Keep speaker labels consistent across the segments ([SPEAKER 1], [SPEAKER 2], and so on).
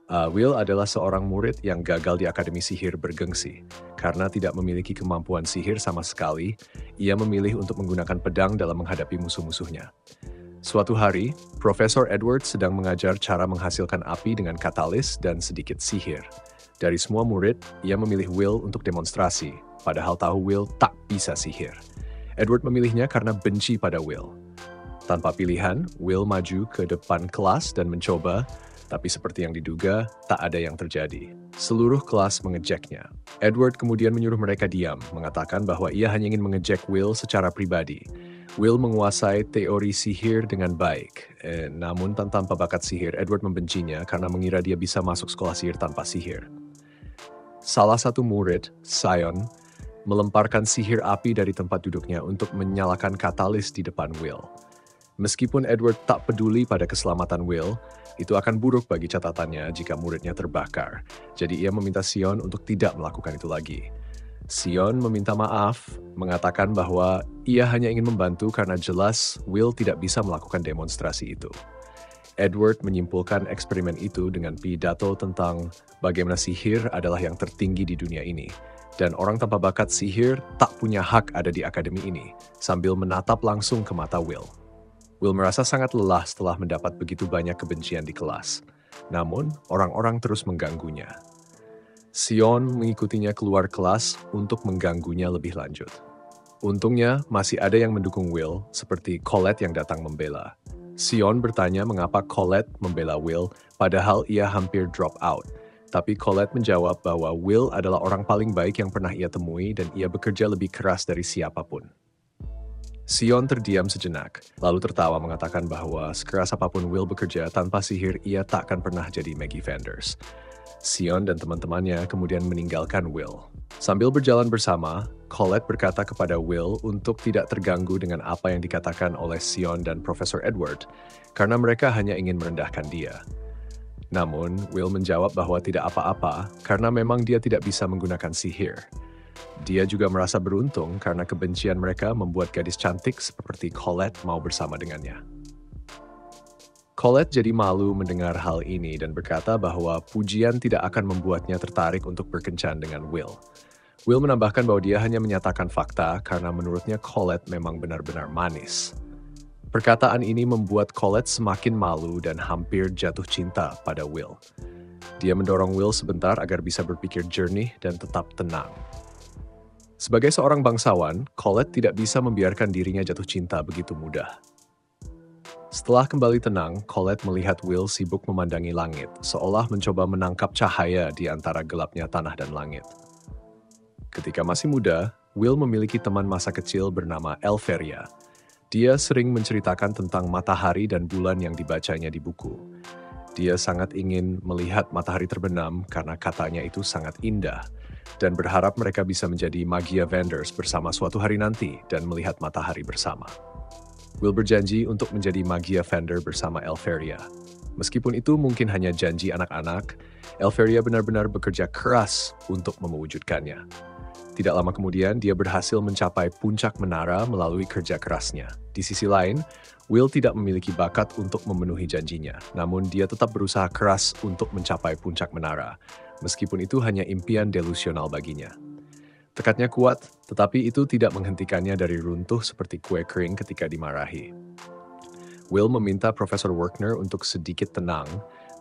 [SPEAKER 1] Will adalah seorang murid yang gagal di Akademi Sihir bergengsi. Karena tidak memiliki kemampuan sihir sama sekali, ia memilih untuk menggunakan pedang dalam menghadapi musuh-musuhnya. Suatu hari, Profesor Edward sedang mengajar cara menghasilkan api dengan katalis dan sedikit sihir. Dari semua murid, ia memilih Will untuk demonstrasi, padahal tahu Will tak bisa sihir. Edward memilihnya karena benci pada Will. Tanpa pilihan, Will maju ke depan kelas dan mencoba, tapi seperti yang diduga, tak ada yang terjadi. Seluruh kelas mengejeknya. Edward kemudian menyuruh mereka diam, mengatakan bahwa ia hanya ingin mengejek Will secara pribadi. Will menguasai teori sihir dengan baik, namun tanpa bakat sihir, Edward membencinya karena mengira dia bisa masuk sekolah sihir tanpa sihir. Salah satu murid, Sion, melemparkan sihir api dari tempat duduknya untuk menyalakan katalis di depan Will. Meskipun Edward tak peduli pada keselamatan Will, itu akan buruk bagi catatannya jika muridnya terbakar. Jadi ia meminta Sion untuk tidak melakukan itu lagi. Sion meminta maaf, mengatakan bahwa ia hanya ingin membantu karena jelas Will tidak bisa melakukan demonstrasi itu. Edward menyimpulkan eksperimen itu dengan pidato tentang bagaimana sihir adalah yang tertinggi di dunia ini, dan orang tanpa bakat sihir tak punya hak ada di akademi ini, sambil menatap langsung ke mata Will. Will merasa sangat lelah setelah mendapat begitu banyak kebencian di kelas. Namun, orang-orang terus mengganggunya. Sion mengikutinya keluar kelas untuk mengganggunya lebih lanjut. Untungnya, masih ada yang mendukung Will, seperti Colette yang datang membela. Sion bertanya mengapa Colette membela Will, padahal ia hampir drop out. Tapi Colette menjawab bahwa Will adalah orang paling baik yang pernah ia temui dan ia bekerja lebih keras dari siapapun. Sion terdiam sejenak, lalu tertawa mengatakan bahwa sekeras apapun Will bekerja tanpa sihir ia tak akan pernah jadi Maggie Vanders. Sion dan teman-temannya kemudian meninggalkan Will. Sambil berjalan bersama, Colette berkata kepada Will untuk tidak terganggu dengan apa yang dikatakan oleh Sion dan Profesor Edward, karena mereka hanya ingin merendahkan dia. Namun, Will menjawab bahwa tidak apa-apa karena memang dia tidak bisa menggunakan sihir. Dia juga merasa beruntung karena kebencian mereka membuat gadis cantik seperti Colette mau bersama dengannya. Colette jadi malu mendengar hal ini dan berkata bahwa pujian tidak akan membuatnya tertarik untuk berkencan dengan Will. Will menambahkan bahwa dia hanya menyatakan fakta karena menurutnya Colette memang benar-benar manis. Perkataan ini membuat Colette semakin malu dan hampir jatuh cinta pada Will. Dia mendorong Will sebentar agar bisa berpikir jernih dan tetap tenang. Sebagai seorang bangsawan, Colette tidak bisa membiarkan dirinya jatuh cinta begitu mudah. Setelah kembali tenang, Colette melihat Will sibuk memandangi langit, seolah mencoba menangkap cahaya di antara gelapnya tanah dan langit. Ketika masih muda, Will memiliki teman masa kecil bernama Elferia. Dia sering menceritakan tentang matahari dan bulan yang dibacanya di buku. Dia sangat ingin melihat matahari terbenam karena katanya itu sangat indah, dan berharap mereka bisa menjadi Magia Vanders bersama suatu hari nanti dan melihat matahari bersama. Will berjanji untuk menjadi Magia Vander bersama Elferia. Meskipun itu mungkin hanya janji anak-anak, Elferia benar-benar bekerja keras untuk mewujudkannya. Tidak lama kemudian, dia berhasil mencapai puncak menara melalui kerja kerasnya. Di sisi lain, Will tidak memiliki bakat untuk memenuhi janjinya, namun dia tetap berusaha keras untuk mencapai puncak menara, meskipun itu hanya impian delusional baginya. Tekadnya kuat, tetapi itu tidak menghentikannya dari runtuh seperti kue kering ketika dimarahi. Will meminta Profesor Werkner untuk sedikit tenang,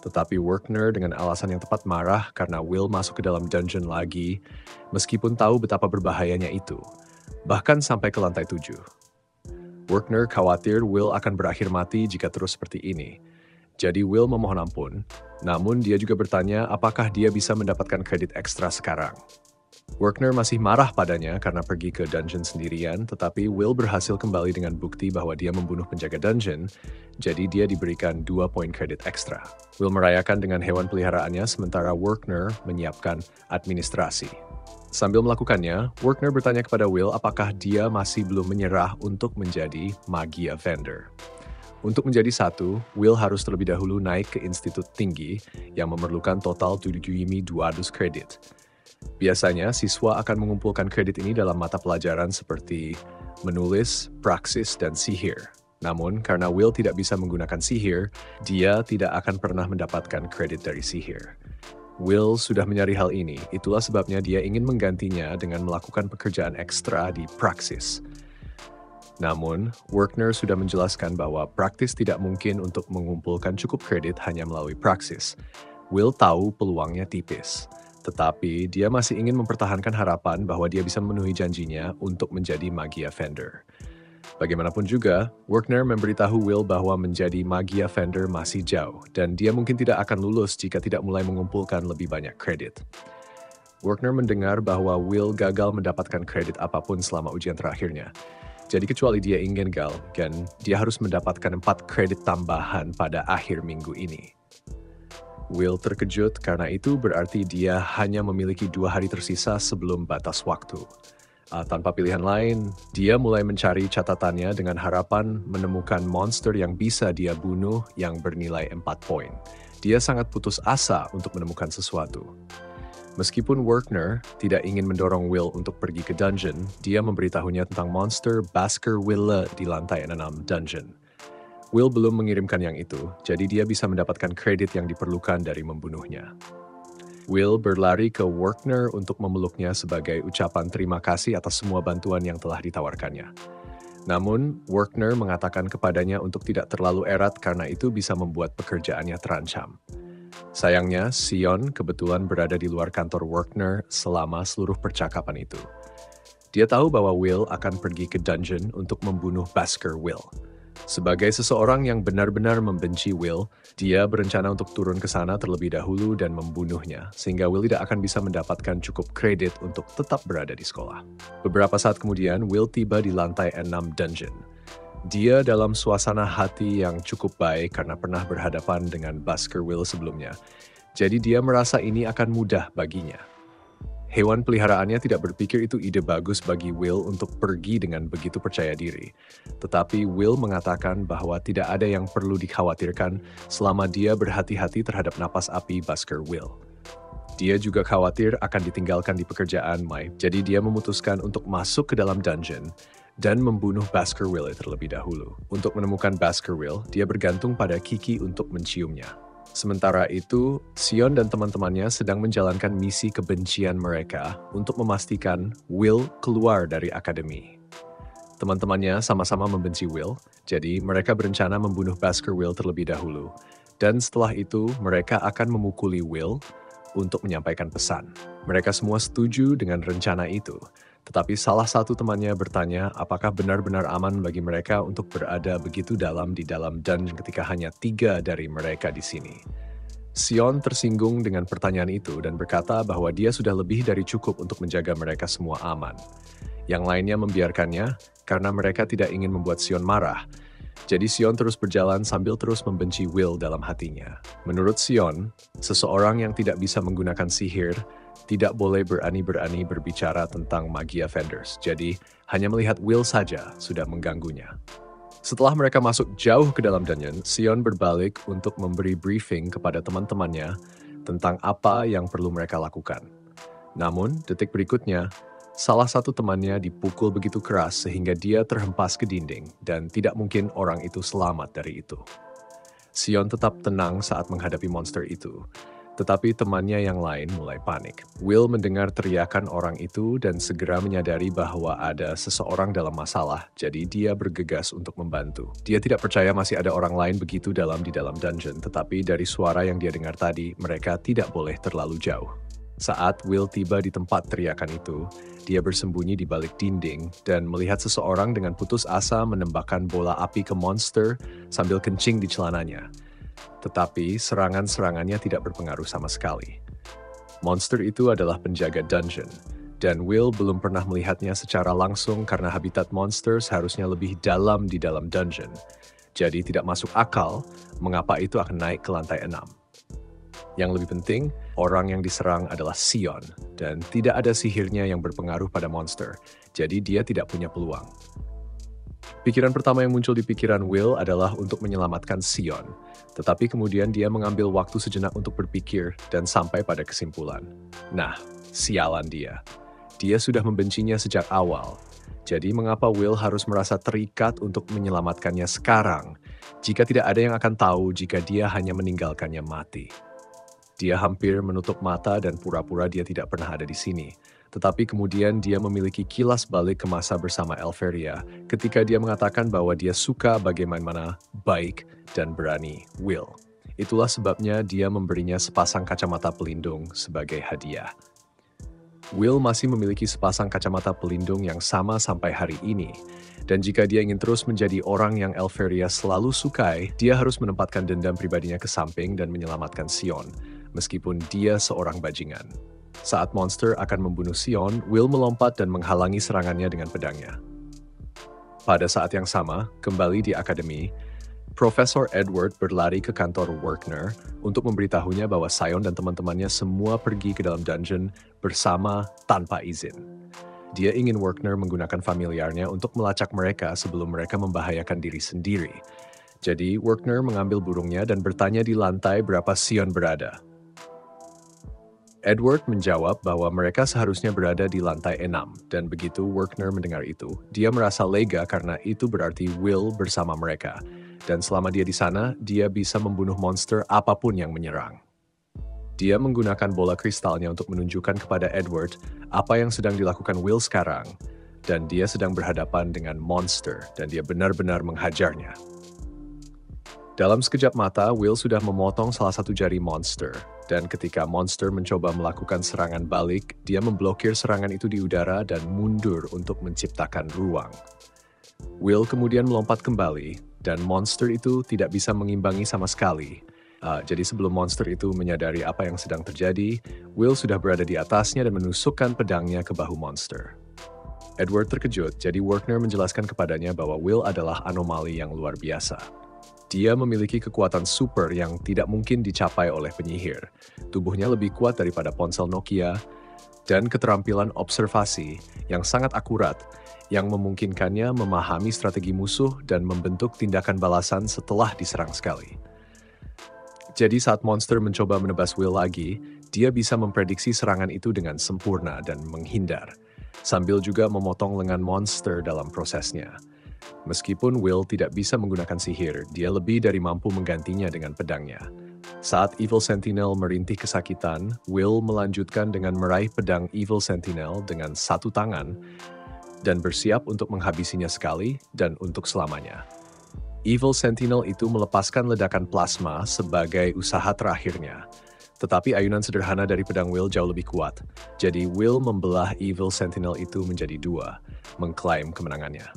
[SPEAKER 1] tetapi Werkner dengan alasan yang tepat marah karena Will masuk ke dalam dungeon lagi, meskipun tahu betapa berbahayanya itu, bahkan sampai ke lantai 7. Werkner khawatir Will akan berakhir mati jika terus seperti ini. Jadi Will memohon ampun, namun dia juga bertanya apakah dia bisa mendapatkan kredit ekstra sekarang. Werkner masih marah padanya karena pergi ke dungeon sendirian, tetapi Will berhasil kembali dengan bukti bahwa dia membunuh penjaga dungeon, jadi dia diberikan 2 poin kredit ekstra. Will merayakan dengan hewan peliharaannya sementara Werkner menyiapkan administrasi. Sambil melakukannya, Werkner bertanya kepada Will apakah dia masih belum menyerah untuk menjadi Magia Vander. Untuk menjadi satu, Will harus terlebih dahulu naik ke institut tinggi yang memerlukan total 7.200 kredit. Biasanya, siswa akan mengumpulkan kredit ini dalam mata pelajaran seperti menulis, praksis, dan sihir. Namun, karena Will tidak bisa menggunakan sihir, dia tidak akan pernah mendapatkan kredit dari sihir. Will sudah menyadari hal ini, itulah sebabnya dia ingin menggantinya dengan melakukan pekerjaan ekstra di praksis. Namun, Werkner sudah menjelaskan bahwa praktis tidak mungkin untuk mengumpulkan cukup kredit hanya melalui praksis. Will tahu peluangnya tipis, tetapi dia masih ingin mempertahankan harapan bahwa dia bisa memenuhi janjinya untuk menjadi Magia Vendor. Bagaimanapun juga, Werkner memberitahu Will bahwa menjadi Magia Vendor masih jauh, dan dia mungkin tidak akan lulus jika tidak mulai mengumpulkan lebih banyak kredit. Werkner mendengar bahwa Will gagal mendapatkan kredit apapun selama ujian terakhirnya. Jadi kecuali dia ingin gagal, dia harus mendapatkan 4 kredit tambahan pada akhir minggu ini. Will terkejut karena itu berarti dia hanya memiliki 2 hari tersisa sebelum batas waktu. Tanpa pilihan lain, dia mulai mencari catatannya dengan harapan menemukan monster yang bisa dia bunuh yang bernilai 4 poin. Dia sangat putus asa untuk menemukan sesuatu. Meskipun Werkner tidak ingin mendorong Will untuk pergi ke dungeon, dia memberitahunya tentang monster Baskerville di lantai 6 dungeon. Will belum mengirimkan yang itu, jadi dia bisa mendapatkan kredit yang diperlukan dari membunuhnya. Will berlari ke Werkner untuk memeluknya sebagai ucapan terima kasih atas semua bantuan yang telah ditawarkannya. Namun, Werkner mengatakan kepadanya untuk tidak terlalu erat karena itu bisa membuat pekerjaannya terancam. Sayangnya, Sion kebetulan berada di luar kantor Werkner selama seluruh percakapan itu. Dia tahu bahwa Will akan pergi ke dungeon untuk membunuh Baskerville. Sebagai seseorang yang benar-benar membenci Will, dia berencana untuk turun ke sana terlebih dahulu dan membunuhnya, sehingga Will tidak akan bisa mendapatkan cukup kredit untuk tetap berada di sekolah. Beberapa saat kemudian, Will tiba di lantai 6 dungeon. Dia dalam suasana hati yang cukup baik karena pernah berhadapan dengan Baskerville sebelumnya, jadi dia merasa ini akan mudah baginya. Hewan peliharaannya tidak berpikir itu ide bagus bagi Will untuk pergi dengan begitu percaya diri. Tetapi Will mengatakan bahwa tidak ada yang perlu dikhawatirkan selama dia berhati-hati terhadap napas api Baskerville. Dia juga khawatir akan ditinggalkan di pekerjaan Mike, jadi dia memutuskan untuk masuk ke dalam dungeon dan membunuh Baskerville terlebih dahulu. Untuk menemukan Baskerville, dia bergantung pada Kiki untuk menciumnya. Sementara itu, Sion dan teman-temannya sedang menjalankan misi kebencian mereka untuk memastikan Will keluar dari akademi. Teman-temannya sama-sama membenci Will, jadi mereka berencana membunuh Baskerville terlebih dahulu. Dan setelah itu, mereka akan memukuli Will untuk menyampaikan pesan. Mereka semua setuju dengan rencana itu. Tetapi salah satu temannya bertanya apakah benar-benar aman bagi mereka untuk berada begitu dalam di dalam dungeon ketika hanya 3 dari mereka di sini. Sion tersinggung dengan pertanyaan itu dan berkata bahwa dia sudah lebih dari cukup untuk menjaga mereka semua aman. Yang lainnya membiarkannya karena mereka tidak ingin membuat Sion marah. Jadi Sion terus berjalan sambil terus membenci Will dalam hatinya. Menurut Sion, seseorang yang tidak bisa menggunakan sihir tidak boleh berani-berani berbicara tentang Magia Vendors, jadi hanya melihat Will saja sudah mengganggunya. Setelah mereka masuk jauh ke dalam dungeon, Sion berbalik untuk memberi briefing kepada teman-temannya tentang apa yang perlu mereka lakukan. Namun, detik berikutnya, salah satu temannya dipukul begitu keras sehingga dia terhempas ke dinding dan tidak mungkin orang itu selamat dari itu. Sion tetap tenang saat menghadapi monster itu. Tetapi temannya yang lain mulai panik. Will mendengar teriakan orang itu dan segera menyadari bahwa ada seseorang dalam masalah, jadi dia bergegas untuk membantu. Dia tidak percaya masih ada orang lain begitu di dalam dungeon, tetapi dari suara yang dia dengar tadi, mereka tidak boleh terlalu jauh. Saat Will tiba di tempat teriakan itu, dia bersembunyi di balik dinding dan melihat seseorang dengan putus asa menembakkan bola api ke monster sambil kencing di celananya. Tetapi serangan-serangannya tidak berpengaruh sama sekali. Monster itu adalah penjaga dungeon, dan Will belum pernah melihatnya secara langsung karena habitat monster seharusnya lebih dalam di dalam dungeon. Jadi tidak masuk akal mengapa itu akan naik ke lantai 6. Yang lebih penting, orang yang diserang adalah Sion, dan tidak ada sihirnya yang berpengaruh pada monster, jadi dia tidak punya peluang. Pikiran pertama yang muncul di pikiran Will adalah untuk menyelamatkan Sion, tetapi kemudian dia mengambil waktu sejenak untuk berpikir dan sampai pada kesimpulan. Nah, sialan dia. Dia sudah membencinya sejak awal. Jadi mengapa Will harus merasa terikat untuk menyelamatkannya sekarang, jika tidak ada yang akan tahu jika dia hanya meninggalkannya mati? Dia hampir menutup mata dan pura-pura dia tidak pernah ada di sini. Tetapi kemudian dia memiliki kilas balik ke masa bersama Elferia ketika dia mengatakan bahwa dia suka bagaimana baik dan berani Will. Itulah sebabnya dia memberinya sepasang kacamata pelindung sebagai hadiah. Will masih memiliki sepasang kacamata pelindung yang sama sampai hari ini. Dan jika dia ingin terus menjadi orang yang Elferia selalu sukai, dia harus menempatkan dendam pribadinya ke samping dan menyelamatkan Sion, meskipun dia seorang bajingan. Saat monster akan membunuh Sion, Will melompat dan menghalangi serangannya dengan pedangnya. Pada saat yang sama, kembali di akademi, Profesor Edward berlari ke kantor Werkner untuk memberitahunya bahwa Sion dan teman-temannya semua pergi ke dalam dungeon bersama tanpa izin. Dia ingin Werkner menggunakan familiarnya untuk melacak mereka sebelum mereka membahayakan diri sendiri. Jadi, Werkner mengambil burungnya dan bertanya di lantai berapa Sion berada. Edward menjawab bahwa mereka seharusnya berada di lantai 6, dan begitu Werkner mendengar itu, dia merasa lega karena itu berarti Will bersama mereka. Dan selama dia di sana, dia bisa membunuh monster apapun yang menyerang. Dia menggunakan bola kristalnya untuk menunjukkan kepada Edward apa yang sedang dilakukan Will sekarang, dan dia sedang berhadapan dengan monster, dan dia benar-benar menghajarnya. Dalam sekejap mata, Will sudah memotong salah satu jari monster, dan ketika monster mencoba melakukan serangan balik, dia memblokir serangan itu di udara dan mundur untuk menciptakan ruang. Will kemudian melompat kembali, dan monster itu tidak bisa mengimbangi sama sekali. Jadi sebelum monster itu menyadari apa yang sedang terjadi, Will sudah berada di atasnya dan menusukkan pedangnya ke bahu monster. Edward terkejut, jadi Werkner menjelaskan kepadanya bahwa Will adalah anomali yang luar biasa. Dia memiliki kekuatan super yang tidak mungkin dicapai oleh penyihir. Tubuhnya lebih kuat daripada ponsel Nokia, dan keterampilan observasi yang sangat akurat yang memungkinkannya memahami strategi musuh dan membentuk tindakan balasan setelah diserang sekali. Jadi saat monster mencoba menebas Will lagi, dia bisa memprediksi serangan itu dengan sempurna dan menghindar, sambil juga memotong lengan monster dalam prosesnya. Meskipun Will tidak bisa menggunakan sihir, dia lebih dari mampu menggantinya dengan pedangnya. Saat Evil Sentinel merintih kesakitan, Will melanjutkan dengan meraih pedang Evil Sentinel dengan satu tangan dan bersiap untuk menghabisinya sekali dan untuk selamanya. Evil Sentinel itu melepaskan ledakan plasma sebagai usaha terakhirnya. Tetapi ayunan sederhana dari pedang Will jauh lebih kuat. Jadi Will membelah Evil Sentinel itu menjadi dua, mengklaim kemenangannya.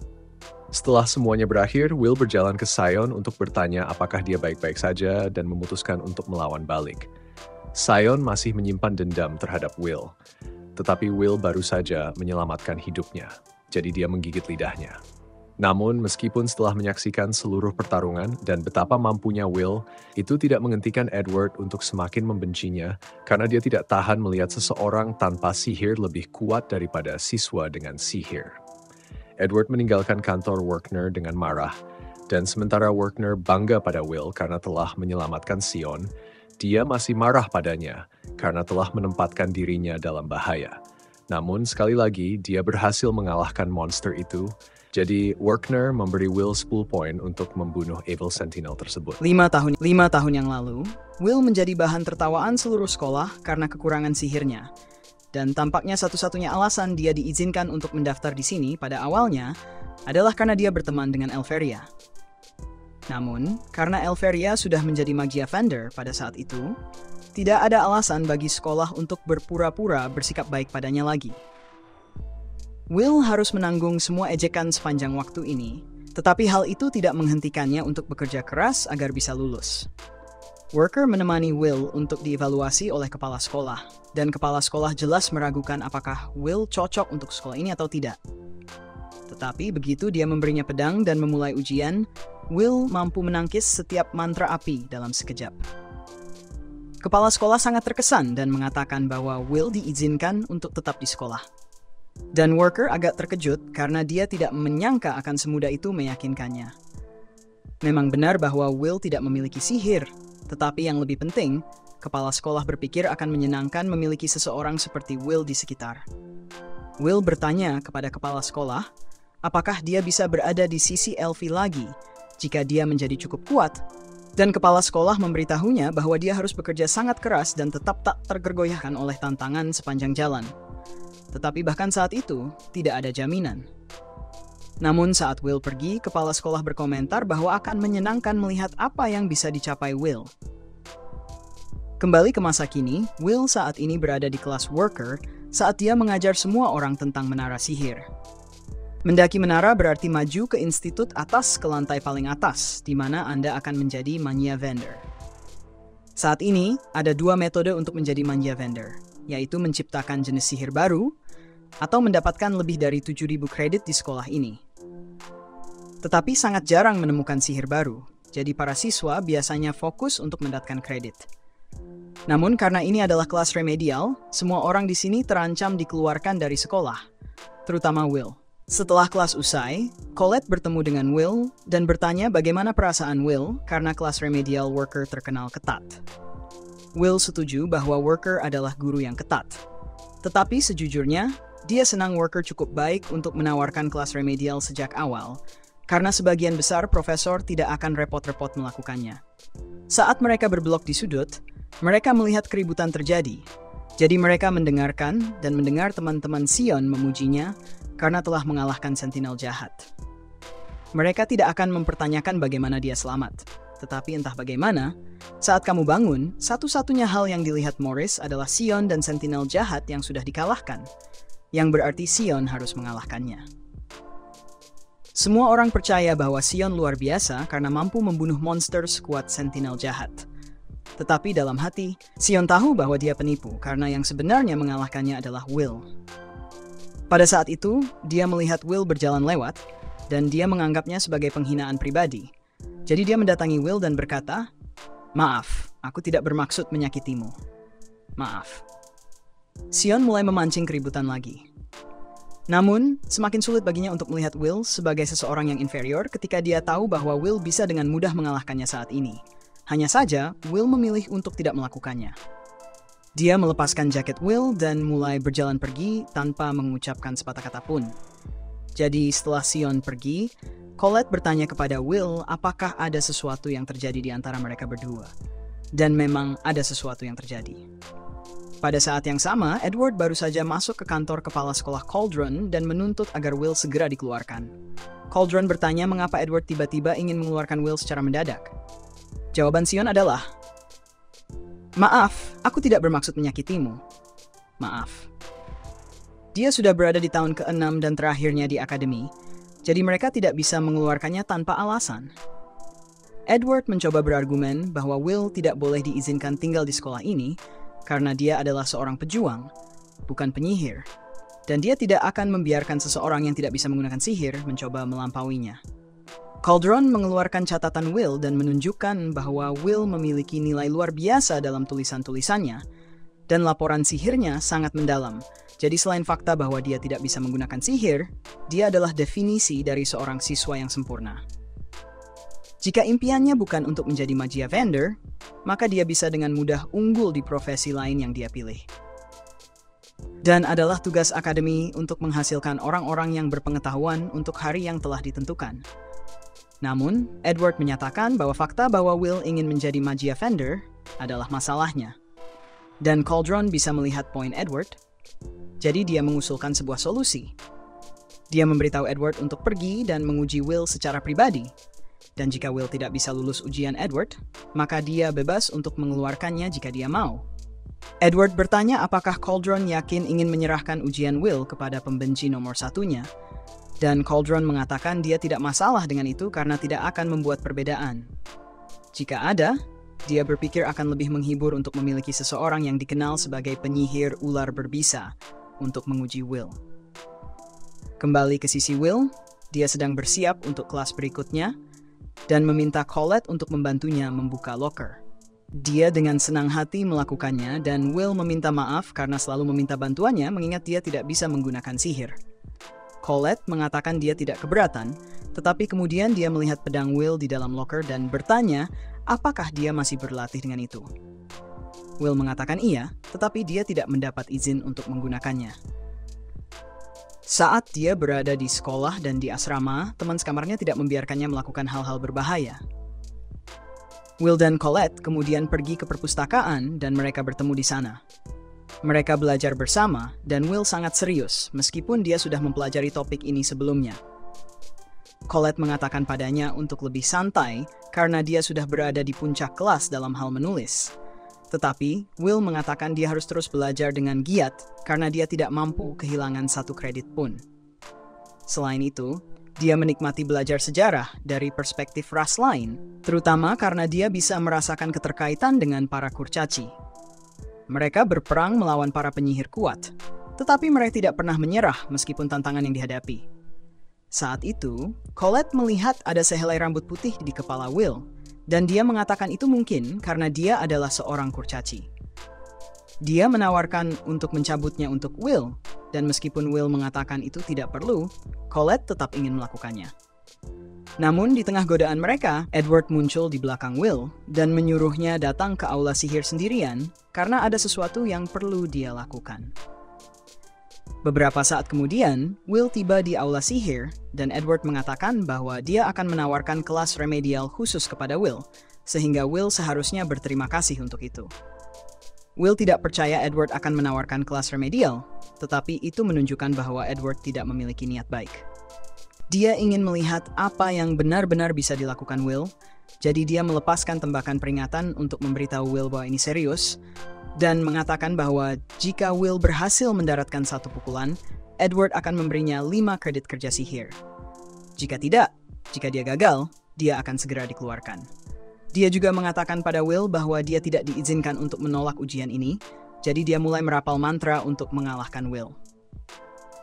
[SPEAKER 1] Setelah semuanya berakhir, Will berjalan ke Sion untuk bertanya apakah dia baik-baik saja dan memutuskan untuk melawan balik. Sion masih menyimpan dendam terhadap Will. Tetapi Will baru saja menyelamatkan hidupnya, jadi dia menggigit lidahnya. Namun, meskipun setelah menyaksikan seluruh pertarungan dan betapa mampunya Will, itu tidak menghentikan Edward untuk semakin membencinya karena dia tidak tahan melihat seseorang tanpa sihir lebih kuat daripada siswa dengan sihir. Edward meninggalkan kantor Werkner dengan marah, dan sementara Werkner bangga pada Will karena telah menyelamatkan Sion, dia masih marah padanya karena telah menempatkan dirinya dalam bahaya. Namun sekali lagi, dia berhasil mengalahkan monster itu, jadi Werkner memberi Will 10 poin untuk membunuh Evil Sentinel tersebut.
[SPEAKER 2] 5 tahun yang lalu, Will menjadi bahan tertawaan seluruh sekolah karena kekurangan sihirnya. Dan tampaknya satu-satunya alasan dia diizinkan untuk mendaftar di sini pada awalnya adalah karena dia berteman dengan Elferia. Namun, karena Elferia sudah menjadi Magia Vendor pada saat itu, tidak ada alasan bagi sekolah untuk berpura-pura bersikap baik padanya lagi. Will harus menanggung semua ejekan sepanjang waktu ini, tetapi hal itu tidak menghentikannya untuk bekerja keras agar bisa lulus. Worker menemani Will untuk dievaluasi oleh kepala sekolah, dan kepala sekolah jelas meragukan apakah Will cocok untuk sekolah ini atau tidak. Tetapi begitu dia memberinya pedang dan memulai ujian, Will mampu menangkis setiap mantra api dalam sekejap. Kepala sekolah sangat terkesan dan mengatakan bahwa Will diizinkan untuk tetap di sekolah. Dan Worker agak terkejut karena dia tidak menyangka akan semudah itu meyakinkannya. Memang benar bahwa Will tidak memiliki sihir, tetapi yang lebih penting, kepala sekolah berpikir akan menyenangkan memiliki seseorang seperti Will di sekitar. Will bertanya kepada kepala sekolah, apakah dia bisa berada di sisi Elfie lagi jika dia menjadi cukup kuat. Dan kepala sekolah memberitahunya bahwa dia harus bekerja sangat keras dan tetap tak tergoyahkan oleh tantangan sepanjang jalan. Tetapi bahkan saat itu, tidak ada jaminan. Namun saat Will pergi, kepala sekolah berkomentar bahwa akan menyenangkan melihat apa yang bisa dicapai Will. Kembali ke masa kini, Will saat ini berada di kelas worker saat dia mengajar semua orang tentang menara sihir. Mendaki menara berarti maju ke institut atas ke lantai paling atas, di mana Anda akan menjadi Magia Vendor. Saat ini, ada dua metode untuk menjadi Magia Vendor, yaitu menciptakan jenis sihir baru, atau mendapatkan lebih dari 7.000 kredit di sekolah ini. Tetapi sangat jarang menemukan sihir baru, jadi para siswa biasanya fokus untuk mendapatkan kredit. Namun karena ini adalah kelas remedial, semua orang di sini terancam dikeluarkan dari sekolah, terutama Will. Setelah kelas usai, Colette bertemu dengan Will dan bertanya bagaimana perasaan Will karena kelas remedial worker terkenal ketat. Will setuju bahwa worker adalah guru yang ketat. Tetapi sejujurnya, dia senang worker cukup baik untuk menawarkan kelas remedial sejak awal, karena sebagian besar profesor tidak akan repot-repot melakukannya. Saat mereka berblok di sudut, mereka melihat keributan terjadi. Jadi mereka mendengarkan dan mendengar teman-teman Sion memujinya karena telah mengalahkan sentinel jahat. Mereka tidak akan mempertanyakan bagaimana dia selamat. Tetapi entah bagaimana, saat kamu bangun, satu-satunya hal yang dilihat Morris adalah Sion dan sentinel jahat yang sudah dikalahkan, yang berarti Sion harus mengalahkannya. Semua orang percaya bahwa Sion luar biasa karena mampu membunuh monster sekuat sentinel jahat. Tetapi dalam hati, Sion tahu bahwa dia penipu karena yang sebenarnya mengalahkannya adalah Will. Pada saat itu, dia melihat Will berjalan lewat, dan dia menganggapnya sebagai penghinaan pribadi. Jadi dia mendatangi Will dan berkata, "Maaf, aku tidak bermaksud menyakitimu. Maaf." Sion mulai memancing keributan lagi. Namun, semakin sulit baginya untuk melihat Will sebagai seseorang yang inferior ketika dia tahu bahwa Will bisa dengan mudah mengalahkannya saat ini. Hanya saja, Will memilih untuk tidak melakukannya. Dia melepaskan jaket Will dan mulai berjalan pergi tanpa mengucapkan sepatah kata pun. Jadi setelah Sion pergi, Colette bertanya kepada Will apakah ada sesuatu yang terjadi di antara mereka berdua. Dan memang ada sesuatu yang terjadi. Pada saat yang sama, Edward baru saja masuk ke kantor kepala sekolah Cauldron dan menuntut agar Will segera dikeluarkan. Cauldron bertanya mengapa Edward tiba-tiba ingin mengeluarkan Will secara mendadak. Jawaban Sion adalah, "Maaf, aku tidak bermaksud menyakitimu. Maaf." Dia sudah berada di tahun ke-6 dan terakhirnya di akademi, jadi mereka tidak bisa mengeluarkannya tanpa alasan. Edward mencoba berargumen bahwa Will tidak boleh diizinkan tinggal di sekolah ini karena dia adalah seorang pejuang, bukan penyihir, dan dia tidak akan membiarkan seseorang yang tidak bisa menggunakan sihir mencoba melampauinya. Cauldron mengeluarkan catatan Will dan menunjukkan bahwa Will memiliki nilai luar biasa dalam tulisan-tulisannya, dan laporan sihirnya sangat mendalam. Jadi selain fakta bahwa dia tidak bisa menggunakan sihir, dia adalah definisi dari seorang siswa yang sempurna. Jika impiannya bukan untuk menjadi Magia Vendor, maka dia bisa dengan mudah unggul di profesi lain yang dia pilih. Dan adalah tugas akademi untuk menghasilkan orang-orang yang berpengetahuan untuk hari yang telah ditentukan. Namun, Edward menyatakan bahwa fakta bahwa Will ingin menjadi Magia Vendor adalah masalahnya. Dan Cauldron bisa melihat poin Edward, jadi dia mengusulkan sebuah solusi. Dia memberitahu Edward untuk pergi dan menguji Will secara pribadi. Dan jika Will tidak bisa lulus ujian Edward, maka dia bebas untuk mengeluarkannya jika dia mau. Edward bertanya apakah Cauldron yakin ingin menyerahkan ujian Will kepada pembenci nomor satunya. Dan Cauldron mengatakan dia tidak masalah dengan itu karena tidak akan membuat perbedaan. Jika ada, dia berpikir akan lebih menghibur untuk memiliki seseorang yang dikenal sebagai penyihir ular berbisa untuk menguji Will. Kembali ke sisi Will, dia sedang bersiap untuk kelas berikutnya dan meminta Colette untuk membantunya membuka locker. Dia dengan senang hati melakukannya dan Will meminta maaf karena selalu meminta bantuannya mengingat dia tidak bisa menggunakan sihir. Colette mengatakan dia tidak keberatan, tetapi kemudian dia melihat pedang Will di dalam locker dan bertanya apakah dia masih berlatih dengan itu. Will mengatakan iya, tetapi dia tidak mendapat izin untuk menggunakannya. Saat dia berada di sekolah dan di asrama, teman sekamarnya tidak membiarkannya melakukan hal-hal berbahaya. Will dan Colette kemudian pergi ke perpustakaan dan mereka bertemu di sana. Mereka belajar bersama dan Will sangat serius meskipun dia sudah mempelajari topik ini sebelumnya. Colette mengatakan padanya untuk lebih santai karena dia sudah berada di puncak kelas dalam hal menulis. Tetapi, Will mengatakan dia harus terus belajar dengan giat karena dia tidak mampu kehilangan satu kredit pun. Selain itu, dia menikmati belajar sejarah dari perspektif ras lain, terutama karena dia bisa merasakan keterkaitan dengan para kurcaci. Mereka berperang melawan para penyihir kuat, tetapi mereka tidak pernah menyerah meskipun tantangan yang dihadapi. Saat itu, Colette melihat ada sehelai rambut putih di kepala Will, dan dia mengatakan itu mungkin karena dia adalah seorang kurcaci. Dia menawarkan untuk mencabutnya untuk Will, dan meskipun Will mengatakan itu tidak perlu, Colette tetap ingin melakukannya. Namun di tengah godaan mereka, Edward muncul di belakang Will dan menyuruhnya datang ke aula sihir sendirian karena ada sesuatu yang perlu dia lakukan. Beberapa saat kemudian, Will tiba di aula sihir dan Edward mengatakan bahwa dia akan menawarkan kelas remedial khusus kepada Will, sehingga Will seharusnya berterima kasih untuk itu. Will tidak percaya Edward akan menawarkan kelas remedial, tetapi itu menunjukkan bahwa Edward tidak memiliki niat baik. Dia ingin melihat apa yang benar-benar bisa dilakukan Will, jadi dia melepaskan tembakan peringatan untuk memberitahu Will bahwa ini serius, dan mengatakan bahwa jika Will berhasil mendaratkan satu pukulan, Edward akan memberinya 5 kredit kerja sihir. Jika tidak, jika dia gagal, dia akan segera dikeluarkan. Dia juga mengatakan pada Will bahwa dia tidak diizinkan untuk menolak ujian ini, jadi dia mulai merapal mantra untuk mengalahkan Will.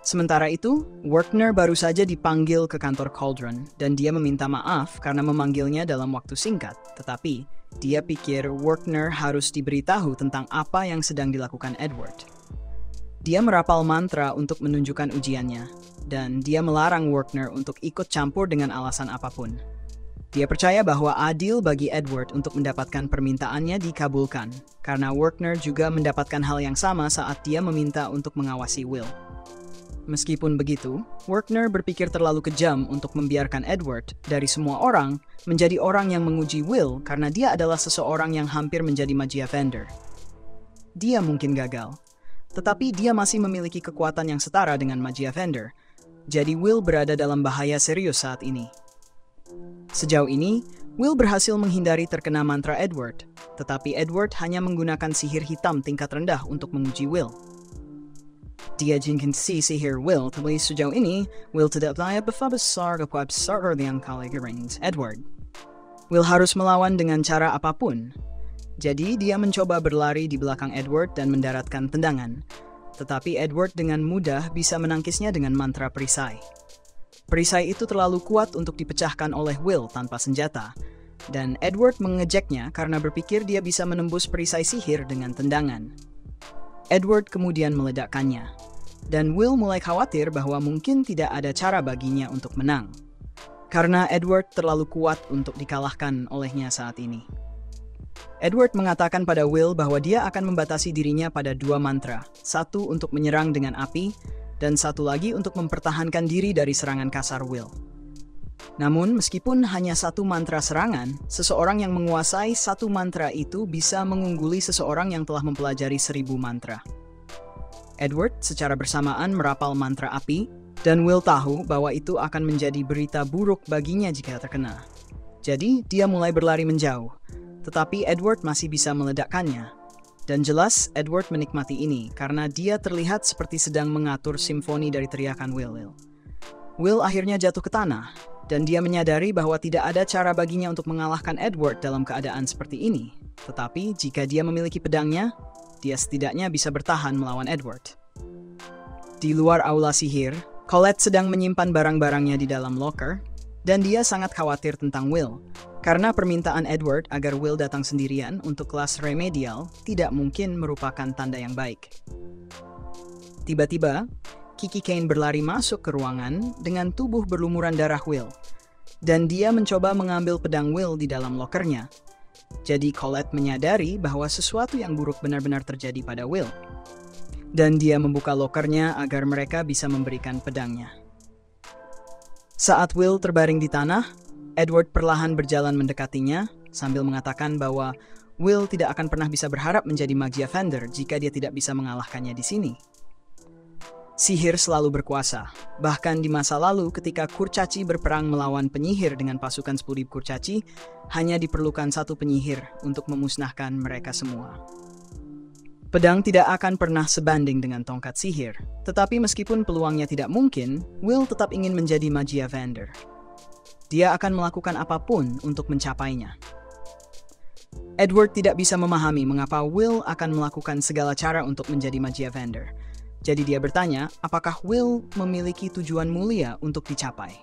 [SPEAKER 2] Sementara itu, Werner baru saja dipanggil ke kantor Cauldron, dan dia meminta maaf karena memanggilnya dalam waktu singkat, tetapi dia pikir Werner harus diberitahu tentang apa yang sedang dilakukan Edward. Dia merapal mantra untuk menunjukkan ujiannya, dan dia melarang Werner untuk ikut campur dengan alasan apapun. Dia percaya bahwa adil bagi Edward untuk mendapatkan permintaannya dikabulkan, karena Werner juga mendapatkan hal yang sama saat dia meminta untuk mengawasi Will. Meskipun begitu, Werner berpikir terlalu kejam untuk membiarkan Edward, dari semua orang, menjadi orang yang menguji Will karena dia adalah seseorang yang hampir menjadi magia vendor. Dia mungkin gagal, tetapi dia masih memiliki kekuatan yang setara dengan magia vendor, jadi Will berada dalam bahaya serius saat ini. Sejauh ini, Will berhasil menghindari terkena mantra Edward, tetapi Edward hanya menggunakan sihir hitam tingkat rendah untuk menguji Will. Dia jingkin sihir Will, tapi sejauh ini, Will tidak dapat besar yang kali gerings Edward. Will harus melawan dengan cara apapun. Jadi dia mencoba berlari di belakang Edward dan mendaratkan tendangan. Tetapi Edward dengan mudah bisa menangkisnya dengan mantra perisai. Perisai itu terlalu kuat untuk dipecahkan oleh Will tanpa senjata. Dan Edward mengejeknya karena berpikir dia bisa menembus perisai sihir dengan tendangan. Edward kemudian meledakkannya, dan Will mulai khawatir bahwa mungkin tidak ada cara baginya untuk menang, karena Edward terlalu kuat untuk dikalahkan olehnya saat ini. Edward mengatakan pada Will bahwa dia akan membatasi dirinya pada 2 mantra, satu untuk menyerang dengan api, dan satu lagi untuk mempertahankan diri dari serangan kasar Will. Namun, meskipun hanya 1 mantra serangan, seseorang yang menguasai 1 mantra itu bisa mengungguli seseorang yang telah mempelajari 1000 mantra. Edward secara bersamaan merapal mantra api, dan Will tahu bahwa itu akan menjadi berita buruk baginya jika terkena. Jadi, dia mulai berlari menjauh, tetapi Edward masih bisa meledakkannya. Dan jelas, Edward menikmati ini karena dia terlihat seperti sedang mengatur simfoni dari teriakan Will. Will akhirnya jatuh ke tanah, dan dia menyadari bahwa tidak ada cara baginya untuk mengalahkan Edward dalam keadaan seperti ini. Tetapi jika dia memiliki pedangnya, dia setidaknya bisa bertahan melawan Edward. Di luar aula sihir, Colette sedang menyimpan barang-barangnya di dalam locker, dan dia sangat khawatir tentang Will, karena permintaan Edward agar Will datang sendirian untuk kelas remedial tidak mungkin merupakan tanda yang baik. Tiba-tiba, Kiki Kane berlari masuk ke ruangan dengan tubuh berlumuran darah Will, dan dia mencoba mengambil pedang Will di dalam lokernya. Jadi Colette menyadari bahwa sesuatu yang buruk benar-benar terjadi pada Will. dan dia membuka lokernya agar mereka bisa memberikan pedangnya. Saat Will terbaring di tanah, Edward perlahan berjalan mendekatinya sambil mengatakan bahwa Will tidak akan pernah bisa berharap menjadi Magia Vendor jika dia tidak bisa mengalahkannya di sini. Sihir selalu berkuasa. Bahkan di masa lalu ketika kurcaci berperang melawan penyihir dengan pasukan 10.000 kurcaci, hanya diperlukan satu penyihir untuk memusnahkan mereka semua. Pedang tidak akan pernah sebanding dengan tongkat sihir, tetapi meskipun peluangnya tidak mungkin, Will tetap ingin menjadi Magia Vendor. Dia akan melakukan apapun untuk mencapainya. Edward tidak bisa memahami mengapa Will akan melakukan segala cara untuk menjadi Magia Vendor. Jadi dia bertanya, apakah Will memiliki tujuan mulia untuk dicapai?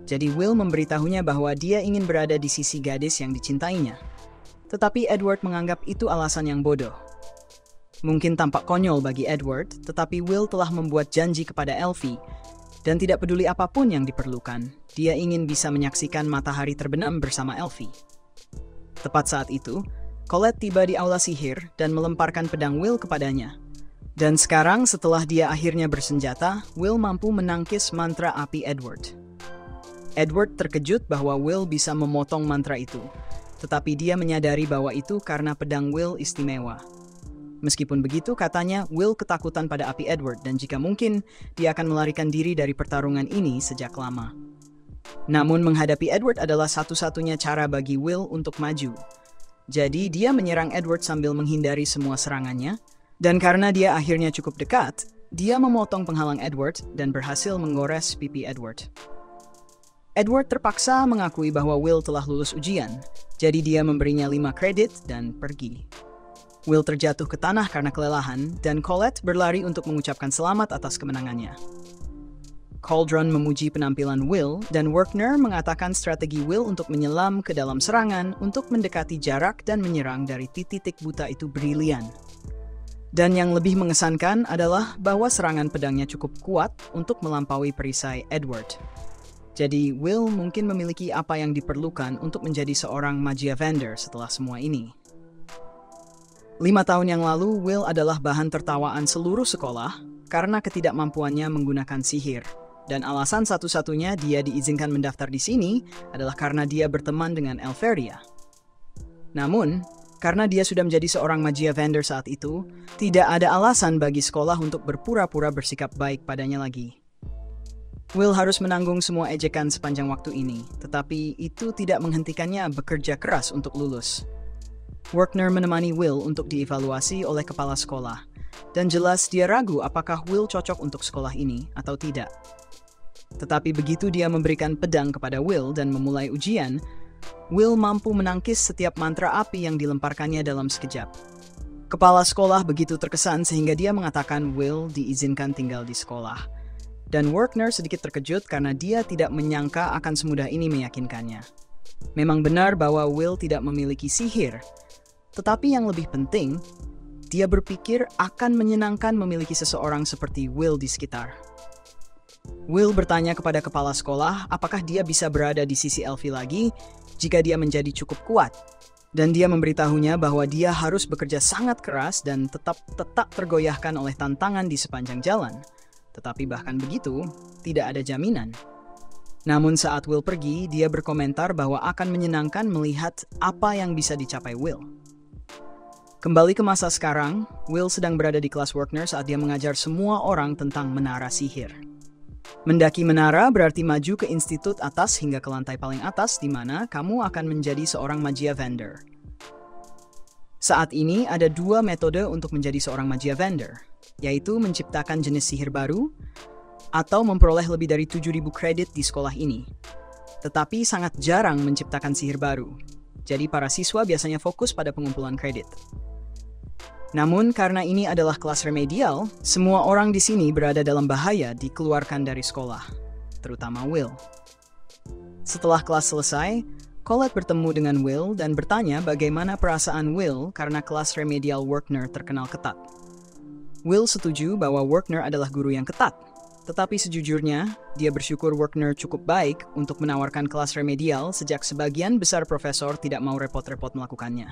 [SPEAKER 2] Jadi Will memberitahunya bahwa dia ingin berada di sisi gadis yang dicintainya. Tetapi Edward menganggap itu alasan yang bodoh. Mungkin tampak konyol bagi Edward, tetapi Will telah membuat janji kepada Elfie, dan tidak peduli apapun yang diperlukan, dia ingin bisa menyaksikan matahari terbenam bersama Elfie. Tepat saat itu, Colette tiba di aula sihir dan melemparkan pedang Will kepadanya. Dan sekarang setelah dia akhirnya bersenjata, Will mampu menangkis mantra api Edward. Edward terkejut bahwa Will bisa memotong mantra itu, tetapi dia menyadari bahwa itu karena pedang Will istimewa. Meskipun begitu, katanya Will ketakutan pada api Edward dan jika mungkin, dia akan melarikan diri dari pertarungan ini sejak lama. Namun menghadapi Edward adalah satu-satunya cara bagi Will untuk maju. Jadi dia menyerang Edward sambil menghindari semua serangannya, dan karena dia akhirnya cukup dekat, dia memotong penghalang Edward dan berhasil menggores pipi Edward. Edward terpaksa mengakui bahwa Will telah lulus ujian, jadi dia memberinya 5 kredit dan pergi. Will terjatuh ke tanah karena kelelahan, dan Colette berlari untuk mengucapkan selamat atas kemenangannya. Cauldron memuji penampilan Will, dan Werkner mengatakan strategi Will untuk menyelam ke dalam serangan untuk mendekati jarak dan menyerang dari titik buta itu brilian. Dan yang lebih mengesankan adalah bahwa serangan pedangnya cukup kuat untuk melampaui perisai Edward. Jadi Will mungkin memiliki apa yang diperlukan untuk menjadi seorang Magia Vendor setelah semua ini. 5 tahun yang lalu, Will adalah bahan tertawaan seluruh sekolah karena ketidakmampuannya menggunakan sihir. Dan alasan satu-satunya dia diizinkan mendaftar di sini adalah karena dia berteman dengan Elveria. Namun, karena dia sudah menjadi seorang Magia Vendor saat itu, tidak ada alasan bagi sekolah untuk berpura-pura bersikap baik padanya lagi. Will harus menanggung semua ejekan sepanjang waktu ini, tetapi itu tidak menghentikannya bekerja keras untuk lulus. Werkner menemani Will untuk dievaluasi oleh kepala sekolah, dan jelas dia ragu apakah Will cocok untuk sekolah ini atau tidak. Tetapi begitu dia memberikan pedang kepada Will dan memulai ujian, Will mampu menangkis setiap mantra api yang dilemparkannya dalam sekejap. Kepala sekolah begitu terkesan sehingga dia mengatakan Will diizinkan tinggal di sekolah. Dan Werkner sedikit terkejut karena dia tidak menyangka akan semudah ini meyakinkannya. Memang benar bahwa Will tidak memiliki sihir, tetapi yang lebih penting, dia berpikir akan menyenangkan memiliki seseorang seperti Will di sekitar. Will bertanya kepada kepala sekolah apakah dia bisa berada di sisi Elfie lagi jika dia menjadi cukup kuat. Dan dia memberitahunya bahwa dia harus bekerja sangat keras dan tetap tergoyahkan oleh tantangan di sepanjang jalan. Tetapi bahkan begitu, tidak ada jaminan. Namun saat Will pergi, dia berkomentar bahwa akan menyenangkan melihat apa yang bisa dicapai Will. Kembali ke masa sekarang, Will sedang berada di kelas Werkner saat dia mengajar semua orang tentang menara sihir. Mendaki menara berarti maju ke institut atas hingga ke lantai paling atas di mana kamu akan menjadi seorang Magia Vendor. Saat ini ada 2 metode untuk menjadi seorang Magia Vendor, yaitu menciptakan jenis sihir baru atau memperoleh lebih dari 7.000 kredit di sekolah ini. Tetapi sangat jarang menciptakan sihir baru, jadi para siswa biasanya fokus pada pengumpulan kredit. Namun karena ini adalah kelas remedial, semua orang di sini berada dalam bahaya dikeluarkan dari sekolah, terutama Will. Setelah kelas selesai, Colette bertemu dengan Will dan bertanya bagaimana perasaan Will karena kelas remedial Werkner terkenal ketat. Will setuju bahwa Werkner adalah guru yang ketat, tetapi sejujurnya, dia bersyukur Werkner cukup baik untuk menawarkan kelas remedial sejak sebagian besar profesor tidak mau repot-repot melakukannya.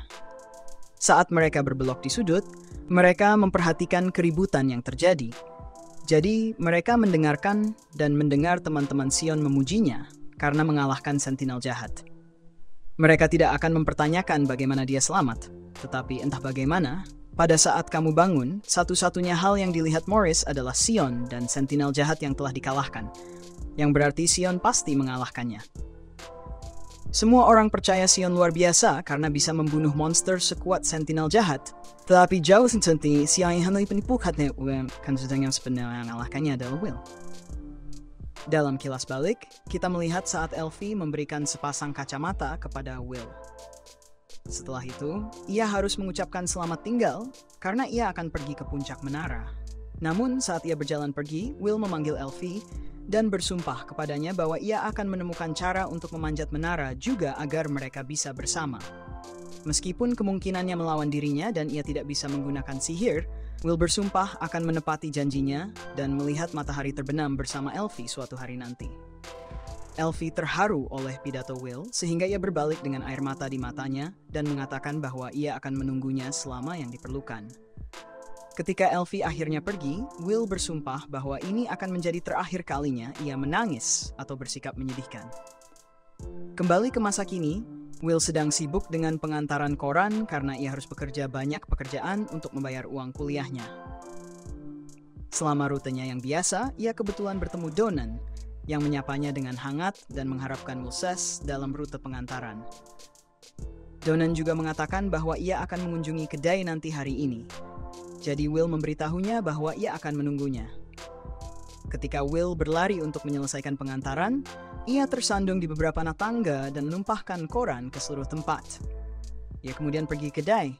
[SPEAKER 2] Saat mereka berbelok di sudut, mereka memperhatikan keributan yang terjadi. Jadi, mereka mendengarkan dan mendengar teman-teman Sion memujinya karena mengalahkan sentinel jahat. Mereka tidak akan mempertanyakan bagaimana dia selamat, tetapi entah bagaimana, pada saat kamu bangun, satu-satunya hal yang dilihat Morris adalah Sion dan sentinel jahat yang telah dikalahkan, yang berarti Sion pasti mengalahkannya. Semua orang percaya Sion luar biasa karena bisa membunuh monster sekuat sentinel jahat, tetapi jauh senti Sion yang hanya penipu katanya kan sedang yang sebenarnya mengalahkannya adalah Will. Dalam kilas balik, kita melihat saat Elfie memberikan sepasang kacamata kepada Will. Setelah itu, ia harus mengucapkan selamat tinggal karena ia akan pergi ke puncak menara. Namun saat ia berjalan pergi, Will memanggil Elfie dan bersumpah kepadanya bahwa ia akan menemukan cara untuk memanjat menara juga agar mereka bisa bersama. Meskipun kemungkinannya melawan dirinya dan ia tidak bisa menggunakan sihir, Will bersumpah akan menepati janjinya dan melihat matahari terbenam bersama Elfie suatu hari nanti. Elfie terharu oleh pidato Will sehingga ia berbalik dengan air mata di matanya dan mengatakan bahwa ia akan menunggunya selama yang diperlukan. Ketika Elfie akhirnya pergi, Will bersumpah bahwa ini akan menjadi terakhir kalinya ia menangis atau bersikap menyedihkan. Kembali ke masa kini, Will sedang sibuk dengan pengantaran koran karena ia harus bekerja banyak pekerjaan untuk membayar uang kuliahnya. Selama rutenya yang biasa, ia kebetulan bertemu Donan, yang menyapanya dengan hangat dan mengharapkan Will sukses dalam rute pengantaran. Donan juga mengatakan bahwa ia akan mengunjungi kedai nanti hari ini. Jadi Will memberitahunya bahwa ia akan menunggunya. Ketika Will berlari untuk menyelesaikan pengantaran, ia tersandung di beberapa anak tangga dan menumpahkan koran ke seluruh tempat. Ia kemudian pergi ke kedai,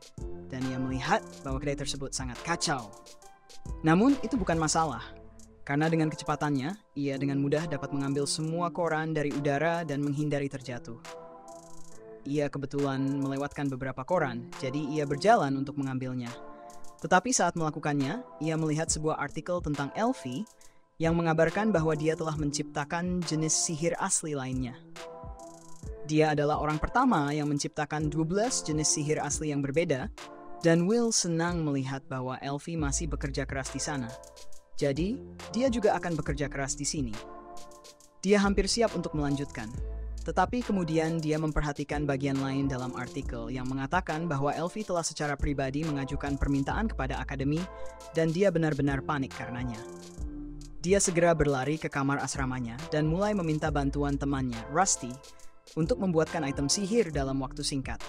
[SPEAKER 2] dan ia melihat bahwa kedai tersebut sangat kacau. Namun itu bukan masalah, karena dengan kecepatannya, ia dengan mudah dapat mengambil semua koran dari udara dan menghindari terjatuh. Ia kebetulan melewatkan beberapa koran, jadi ia berjalan untuk mengambilnya. Tetapi saat melakukannya, ia melihat sebuah artikel tentang Elfie yang mengabarkan bahwa dia telah menciptakan jenis sihir asli lainnya. Dia adalah orang pertama yang menciptakan 12 jenis sihir asli yang berbeda, dan Will senang melihat bahwa Elfie masih bekerja keras di sana. Jadi, dia juga akan bekerja keras di sini. Dia hampir siap untuk melanjutkan. Tetapi kemudian dia memperhatikan bagian lain dalam artikel yang mengatakan bahwa Elfie telah secara pribadi mengajukan permintaan kepada akademi dan dia benar-benar panik karenanya. Dia segera berlari ke kamar asramanya dan mulai meminta bantuan temannya, Rusty, untuk membuatkan item sihir dalam waktu singkat.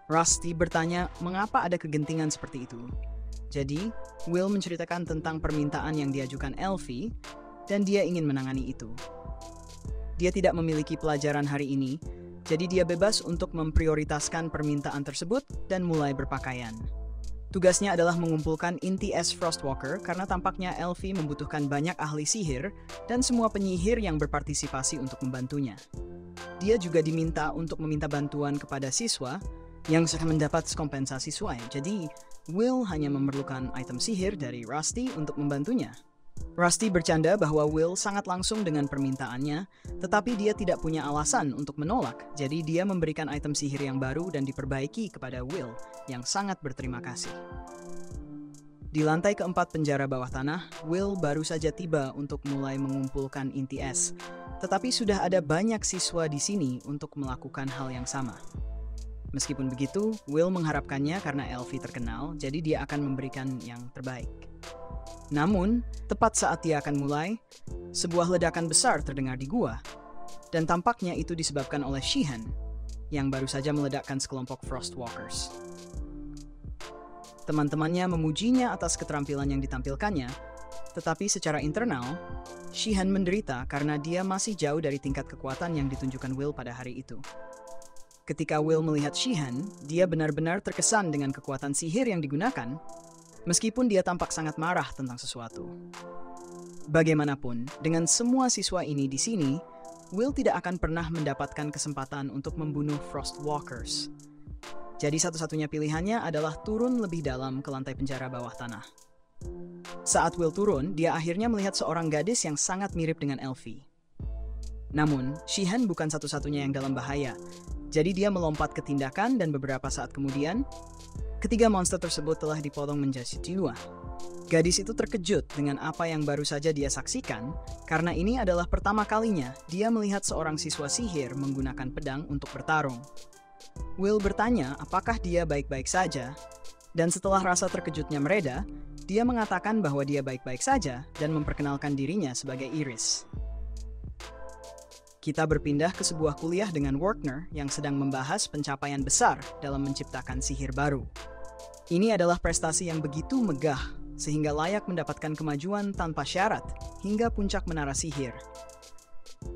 [SPEAKER 2] Rusty bertanya mengapa ada kegentingan seperti itu. Jadi, Will menceritakan tentang permintaan yang diajukan Elfie dan dia ingin menangani itu. Dia tidak memiliki pelajaran hari ini, jadi dia bebas untuk memprioritaskan permintaan tersebut dan mulai berpakaian. Tugasnya adalah mengumpulkan inti es Frostwalker karena tampaknya Elfie membutuhkan banyak ahli sihir dan semua penyihir yang berpartisipasi untuk membantunya. Dia juga diminta untuk meminta bantuan kepada siswa yang akan mendapat kompensasi sesuai. Jadi, Will hanya memerlukan item sihir dari Rusty untuk membantunya. Rusty bercanda bahwa Will sangat langsung dengan permintaannya, tetapi dia tidak punya alasan untuk menolak, jadi dia memberikan item sihir yang baru dan diperbaiki kepada Will, yang sangat berterima kasih. Di lantai keempat penjara bawah tanah, Will baru saja tiba untuk mulai mengumpulkan inti es, tetapi sudah ada banyak siswa di sini untuk melakukan hal yang sama. Meskipun begitu, Will mengharapkannya karena Elfie terkenal, jadi dia akan memberikan yang terbaik. Namun, tepat saat dia akan mulai, sebuah ledakan besar terdengar di gua, dan tampaknya itu disebabkan oleh Sheehan, yang baru saja meledakkan sekelompok Frostwalkers. Teman-temannya memujinya atas keterampilan yang ditampilkannya, tetapi secara internal, Sheehan menderita karena dia masih jauh dari tingkat kekuatan yang ditunjukkan Will pada hari itu. Ketika Will melihat Sheehan, dia benar-benar terkesan dengan kekuatan sihir yang digunakan, meskipun dia tampak sangat marah tentang sesuatu. Bagaimanapun, dengan semua siswa ini di sini, Will tidak akan pernah mendapatkan kesempatan untuk membunuh Frostwalkers. Jadi satu-satunya pilihannya adalah turun lebih dalam ke lantai penjara bawah tanah. Saat Will turun, dia akhirnya melihat seorang gadis yang sangat mirip dengan Elfie. Namun, Sheehan bukan satu-satunya yang dalam bahaya, Jadi dia melompat ke tindakan dan beberapa saat kemudian, ketiga monster tersebut telah dipotong menjadi dua. Gadis itu terkejut dengan apa yang baru saja dia saksikan, karena ini adalah pertama kalinya dia melihat seorang siswa sihir menggunakan pedang untuk bertarung. Will bertanya apakah dia baik-baik saja, dan setelah rasa terkejutnya mereda, dia mengatakan bahwa dia baik-baik saja dan memperkenalkan dirinya sebagai Iris. Kita berpindah ke sebuah kuliah dengan Werner yang sedang membahas pencapaian besar dalam menciptakan sihir baru. Ini adalah prestasi yang begitu megah, sehingga layak mendapatkan kemajuan tanpa syarat hingga puncak menara sihir.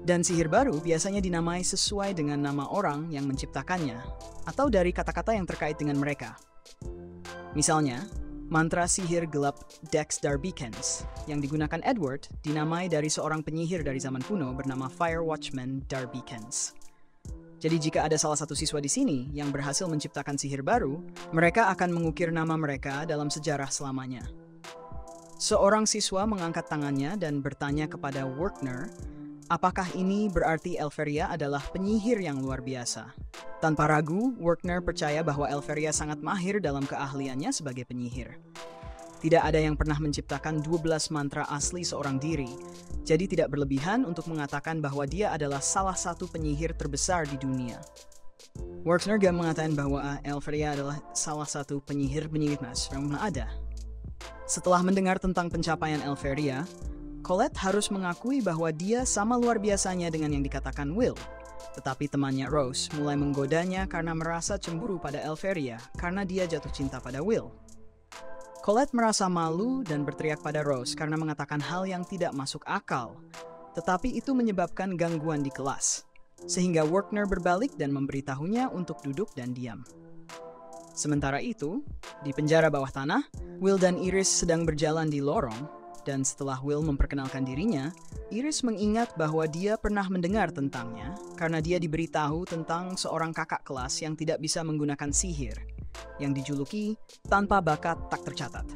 [SPEAKER 2] Dan sihir baru biasanya dinamai sesuai dengan nama orang yang menciptakannya, atau dari kata-kata yang terkait dengan mereka. Misalnya, mantra sihir gelap Dex Darbykens yang digunakan Edward dinamai dari seorang penyihir dari zaman kuno bernama Fire Watchman Darbykens. Jadi jika ada salah satu siswa di sini yang berhasil menciptakan sihir baru, mereka akan mengukir nama mereka dalam sejarah selamanya. Seorang siswa mengangkat tangannya dan bertanya kepada Werner, apakah ini berarti Elveria adalah penyihir yang luar biasa? Tanpa ragu, Werner percaya bahwa Elveria sangat mahir dalam keahliannya sebagai penyihir. Tidak ada yang pernah menciptakan 12 mantra asli seorang diri, jadi tidak berlebihan untuk mengatakan bahwa dia adalah salah satu penyihir terbesar di dunia. Werner juga mengatakan bahwa Elveria adalah salah satu penyihir mas yang pernah ada. Setelah mendengar tentang pencapaian Elveria, Colette harus mengakui bahwa dia sama luar biasanya dengan yang dikatakan Will. Tetapi temannya Rose mulai menggodanya karena merasa cemburu pada Elveria karena dia jatuh cinta pada Will. Colette merasa malu dan berteriak pada Rose karena mengatakan hal yang tidak masuk akal. Tetapi itu menyebabkan gangguan di kelas, sehingga Werner berbalik dan memberitahunya untuk duduk dan diam. Sementara itu, di penjara bawah tanah, Will dan Iris sedang berjalan di lorong. Dan setelah Will memperkenalkan dirinya, Iris mengingat bahwa dia pernah mendengar tentangnya karena dia diberitahu tentang seorang kakak kelas yang tidak bisa menggunakan sihir, yang dijuluki tanpa bakat tak tercatat.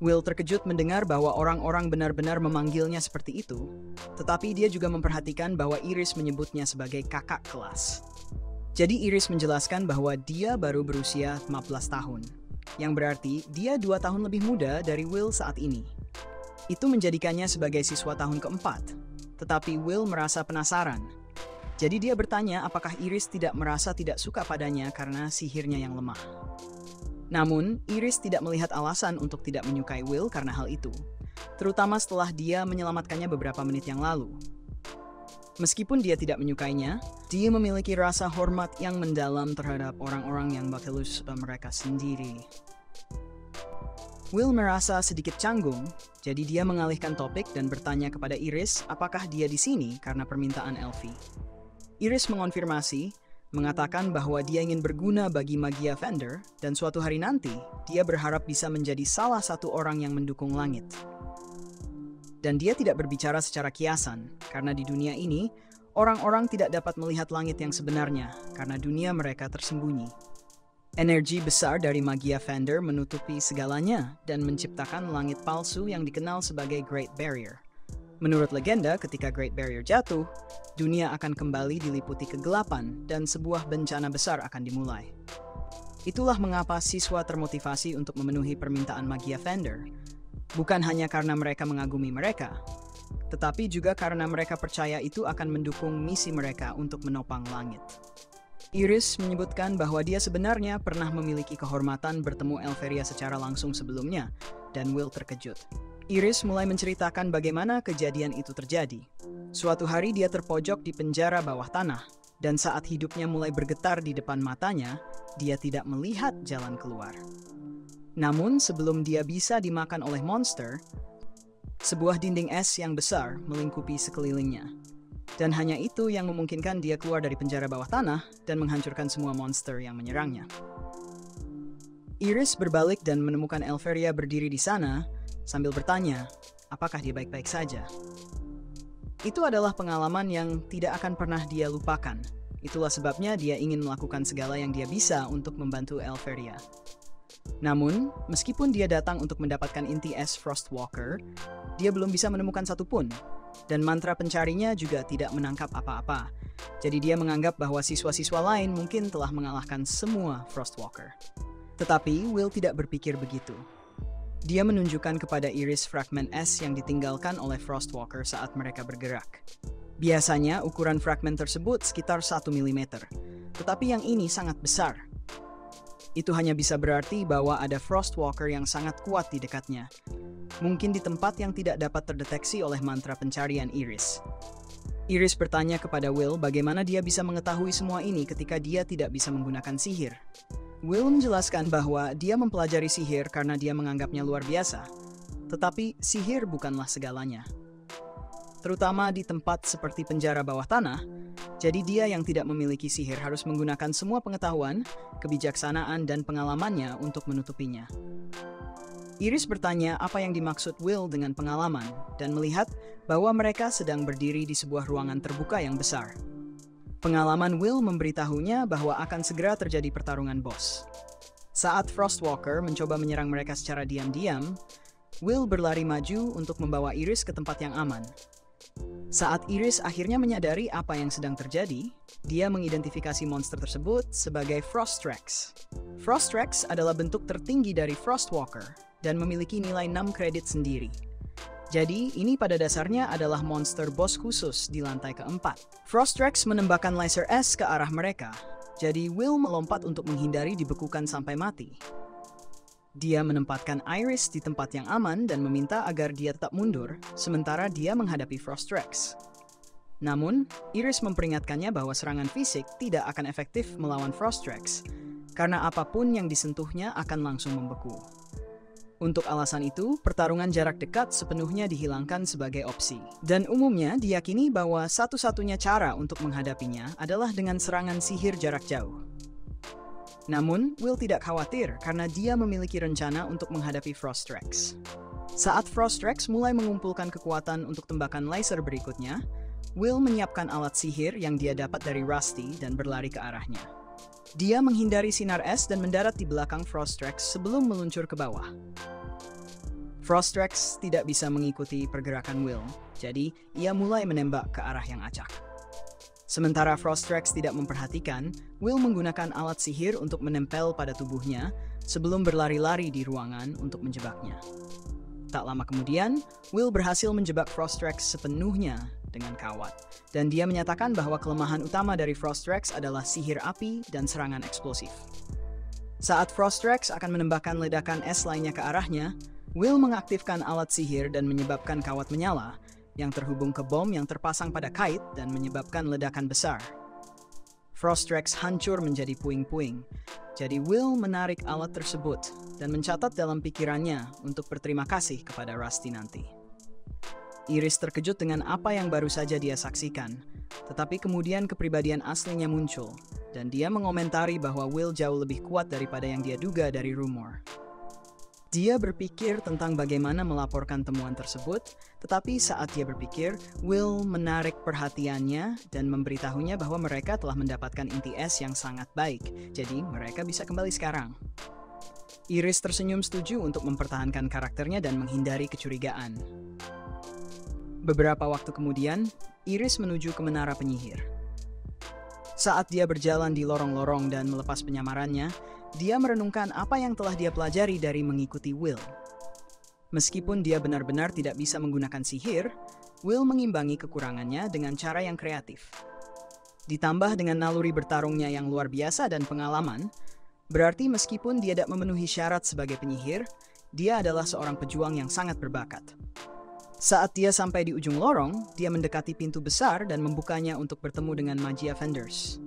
[SPEAKER 2] Will terkejut mendengar bahwa orang-orang benar-benar memanggilnya seperti itu, tetapi dia juga memperhatikan bahwa Iris menyebutnya sebagai kakak kelas. Jadi Iris menjelaskan bahwa dia baru berusia 15 tahun. Yang berarti dia 2 tahun lebih muda dari Will saat ini. Itu menjadikannya sebagai siswa tahun keempat. Tetapi Will merasa penasaran. Jadi dia bertanya apakah Iris tidak merasa tidak suka padanya karena sihirnya yang lemah. Namun, Iris tidak melihat alasan untuk tidak menyukai Will karena hal itu. Terutama setelah dia menyelamatkannya beberapa menit yang lalu. Meskipun dia tidak menyukainya, dia memiliki rasa hormat yang mendalam terhadap orang-orang yang bakalus mereka sendiri. Will merasa sedikit canggung, jadi dia mengalihkan topik dan bertanya kepada Iris apakah dia di sini karena permintaan Elfie. Iris mengonfirmasi, mengatakan bahwa dia ingin berguna bagi Magia Fender dan suatu hari nanti dia berharap bisa menjadi salah satu orang yang mendukung langit. Dan dia tidak berbicara secara kiasan, karena di dunia ini, orang-orang tidak dapat melihat langit yang sebenarnya, karena dunia mereka tersembunyi. Energi besar dari Magia Fender menutupi segalanya dan menciptakan langit palsu yang dikenal sebagai Great Barrier. Menurut legenda, ketika Great Barrier jatuh, dunia akan kembali diliputi kegelapan dan sebuah bencana besar akan dimulai. Itulah mengapa siswa termotivasi untuk memenuhi permintaan Magia Fender, bukan hanya karena mereka mengagumi mereka, tetapi juga karena mereka percaya itu akan mendukung misi mereka untuk menopang langit. Iris menyebutkan bahwa dia sebenarnya pernah memiliki kehormatan bertemu Elveria secara langsung sebelumnya, dan Will terkejut. Iris mulai menceritakan bagaimana kejadian itu terjadi. Suatu hari dia terpojok di penjara bawah tanah, dan saat hidupnya mulai bergetar di depan matanya, dia tidak melihat jalan keluar. Namun sebelum dia bisa dimakan oleh monster, sebuah dinding es yang besar melingkupi sekelilingnya. Dan hanya itu yang memungkinkan dia keluar dari penjara bawah tanah dan menghancurkan semua monster yang menyerangnya. Iris berbalik dan menemukan Elveria berdiri di sana sambil bertanya, apakah dia baik-baik saja. Itu adalah pengalaman yang tidak akan pernah dia lupakan. Itulah sebabnya dia ingin melakukan segala yang dia bisa untuk membantu Elveria. Namun, meskipun dia datang untuk mendapatkan inti es Frostwalker, dia belum bisa menemukan satupun, Dan mantra pencarinya juga tidak menangkap apa-apa. Jadi dia menganggap bahwa siswa-siswa lain mungkin telah mengalahkan semua Frostwalker. Tetapi Will tidak berpikir begitu. Dia menunjukkan kepada Iris fragmen es yang ditinggalkan oleh Frostwalker saat mereka bergerak. Biasanya ukuran fragmen tersebut sekitar 1 mm, tetapi yang ini sangat besar. Itu hanya bisa berarti bahwa ada Frostwalker yang sangat kuat di dekatnya. Mungkin di tempat yang tidak dapat terdeteksi oleh mantra pencarian Iris. Iris bertanya kepada Will bagaimana dia bisa mengetahui semua ini ketika dia tidak bisa menggunakan sihir. Will menjelaskan bahwa dia mempelajari sihir karena dia menganggapnya luar biasa. Tetapi sihir bukanlah segalanya. Terutama di tempat seperti penjara bawah tanah, jadi dia yang tidak memiliki sihir harus menggunakan semua pengetahuan, kebijaksanaan, dan pengalamannya untuk menutupinya. Iris bertanya apa yang dimaksud Will dengan pengalaman, dan melihat bahwa mereka sedang berdiri di sebuah ruangan terbuka yang besar. Pengalaman Will memberitahunya bahwa akan segera terjadi pertarungan bos. Saat Frostwalker mencoba menyerang mereka secara diam-diam, Will berlari maju untuk membawa Iris ke tempat yang aman. Saat Iris akhirnya menyadari apa yang sedang terjadi, dia mengidentifikasi monster tersebut sebagai Frostrex. Frostrex adalah bentuk tertinggi dari Frostwalker dan memiliki nilai 6 kredit sendiri. Jadi, ini pada dasarnya adalah monster boss khusus di lantai keempat. Frostrex menembakkan laser es ke arah mereka, jadi Will melompat untuk menghindari dibekukan sampai mati. Dia menempatkan Iris di tempat yang aman dan meminta agar dia tetap mundur, sementara dia menghadapi Frostrex. Namun, Iris memperingatkannya bahwa serangan fisik tidak akan efektif melawan Frostrex, karena apapun yang disentuhnya akan langsung membeku. Untuk alasan itu, pertarungan jarak dekat sepenuhnya dihilangkan sebagai opsi. Dan umumnya diyakini bahwa satu-satunya cara untuk menghadapinya adalah dengan serangan sihir jarak jauh. Namun, Will tidak khawatir karena dia memiliki rencana untuk menghadapi Frostrex. Saat Frostrex mulai mengumpulkan kekuatan untuk tembakan laser berikutnya, Will menyiapkan alat sihir yang dia dapat dari Rusty dan berlari ke arahnya. Dia menghindari sinar es dan mendarat di belakang Frostrex sebelum meluncur ke bawah. Frostrex tidak bisa mengikuti pergerakan Will, jadi ia mulai menembak ke arah yang acak. Sementara Frostrex tidak memperhatikan, Will menggunakan alat sihir untuk menempel pada tubuhnya sebelum berlari-lari di ruangan untuk menjebaknya. Tak lama kemudian, Will berhasil menjebak Frostrex sepenuhnya dengan kawat, dan dia menyatakan bahwa kelemahan utama dari Frostrex adalah sihir api dan serangan eksplosif. Saat Frostrex akan menembakkan ledakan es lainnya ke arahnya, Will mengaktifkan alat sihir dan menyebabkan kawat menyala, yang terhubung ke bom yang terpasang pada kait dan menyebabkan ledakan besar. Frostrex hancur menjadi puing-puing, jadi Will menarik alat tersebut dan mencatat dalam pikirannya untuk berterima kasih kepada Rusty nanti. Iris terkejut dengan apa yang baru saja dia saksikan, tetapi kemudian kepribadian aslinya muncul, dan dia mengomentari bahwa Will jauh lebih kuat daripada yang dia duga dari rumor. Dia berpikir tentang bagaimana melaporkan temuan tersebut, tetapi saat dia berpikir, Will menarik perhatiannya dan memberitahunya bahwa mereka telah mendapatkan inti es yang sangat baik, jadi mereka bisa kembali sekarang. Iris tersenyum setuju untuk mempertahankan karakternya dan menghindari kecurigaan. Beberapa waktu kemudian, Iris menuju ke menara penyihir. Saat dia berjalan di lorong-lorong dan melepas penyamarannya, dia merenungkan apa yang telah dia pelajari dari mengikuti Will. Meskipun dia benar-benar tidak bisa menggunakan sihir, Will mengimbangi kekurangannya dengan cara yang kreatif. Ditambah dengan naluri bertarungnya yang luar biasa dan pengalaman, berarti meskipun dia tidak memenuhi syarat sebagai penyihir, dia adalah seorang pejuang yang sangat berbakat. Saat dia sampai di ujung lorong, dia mendekati pintu besar dan membukanya untuk bertemu dengan Magia Vendors.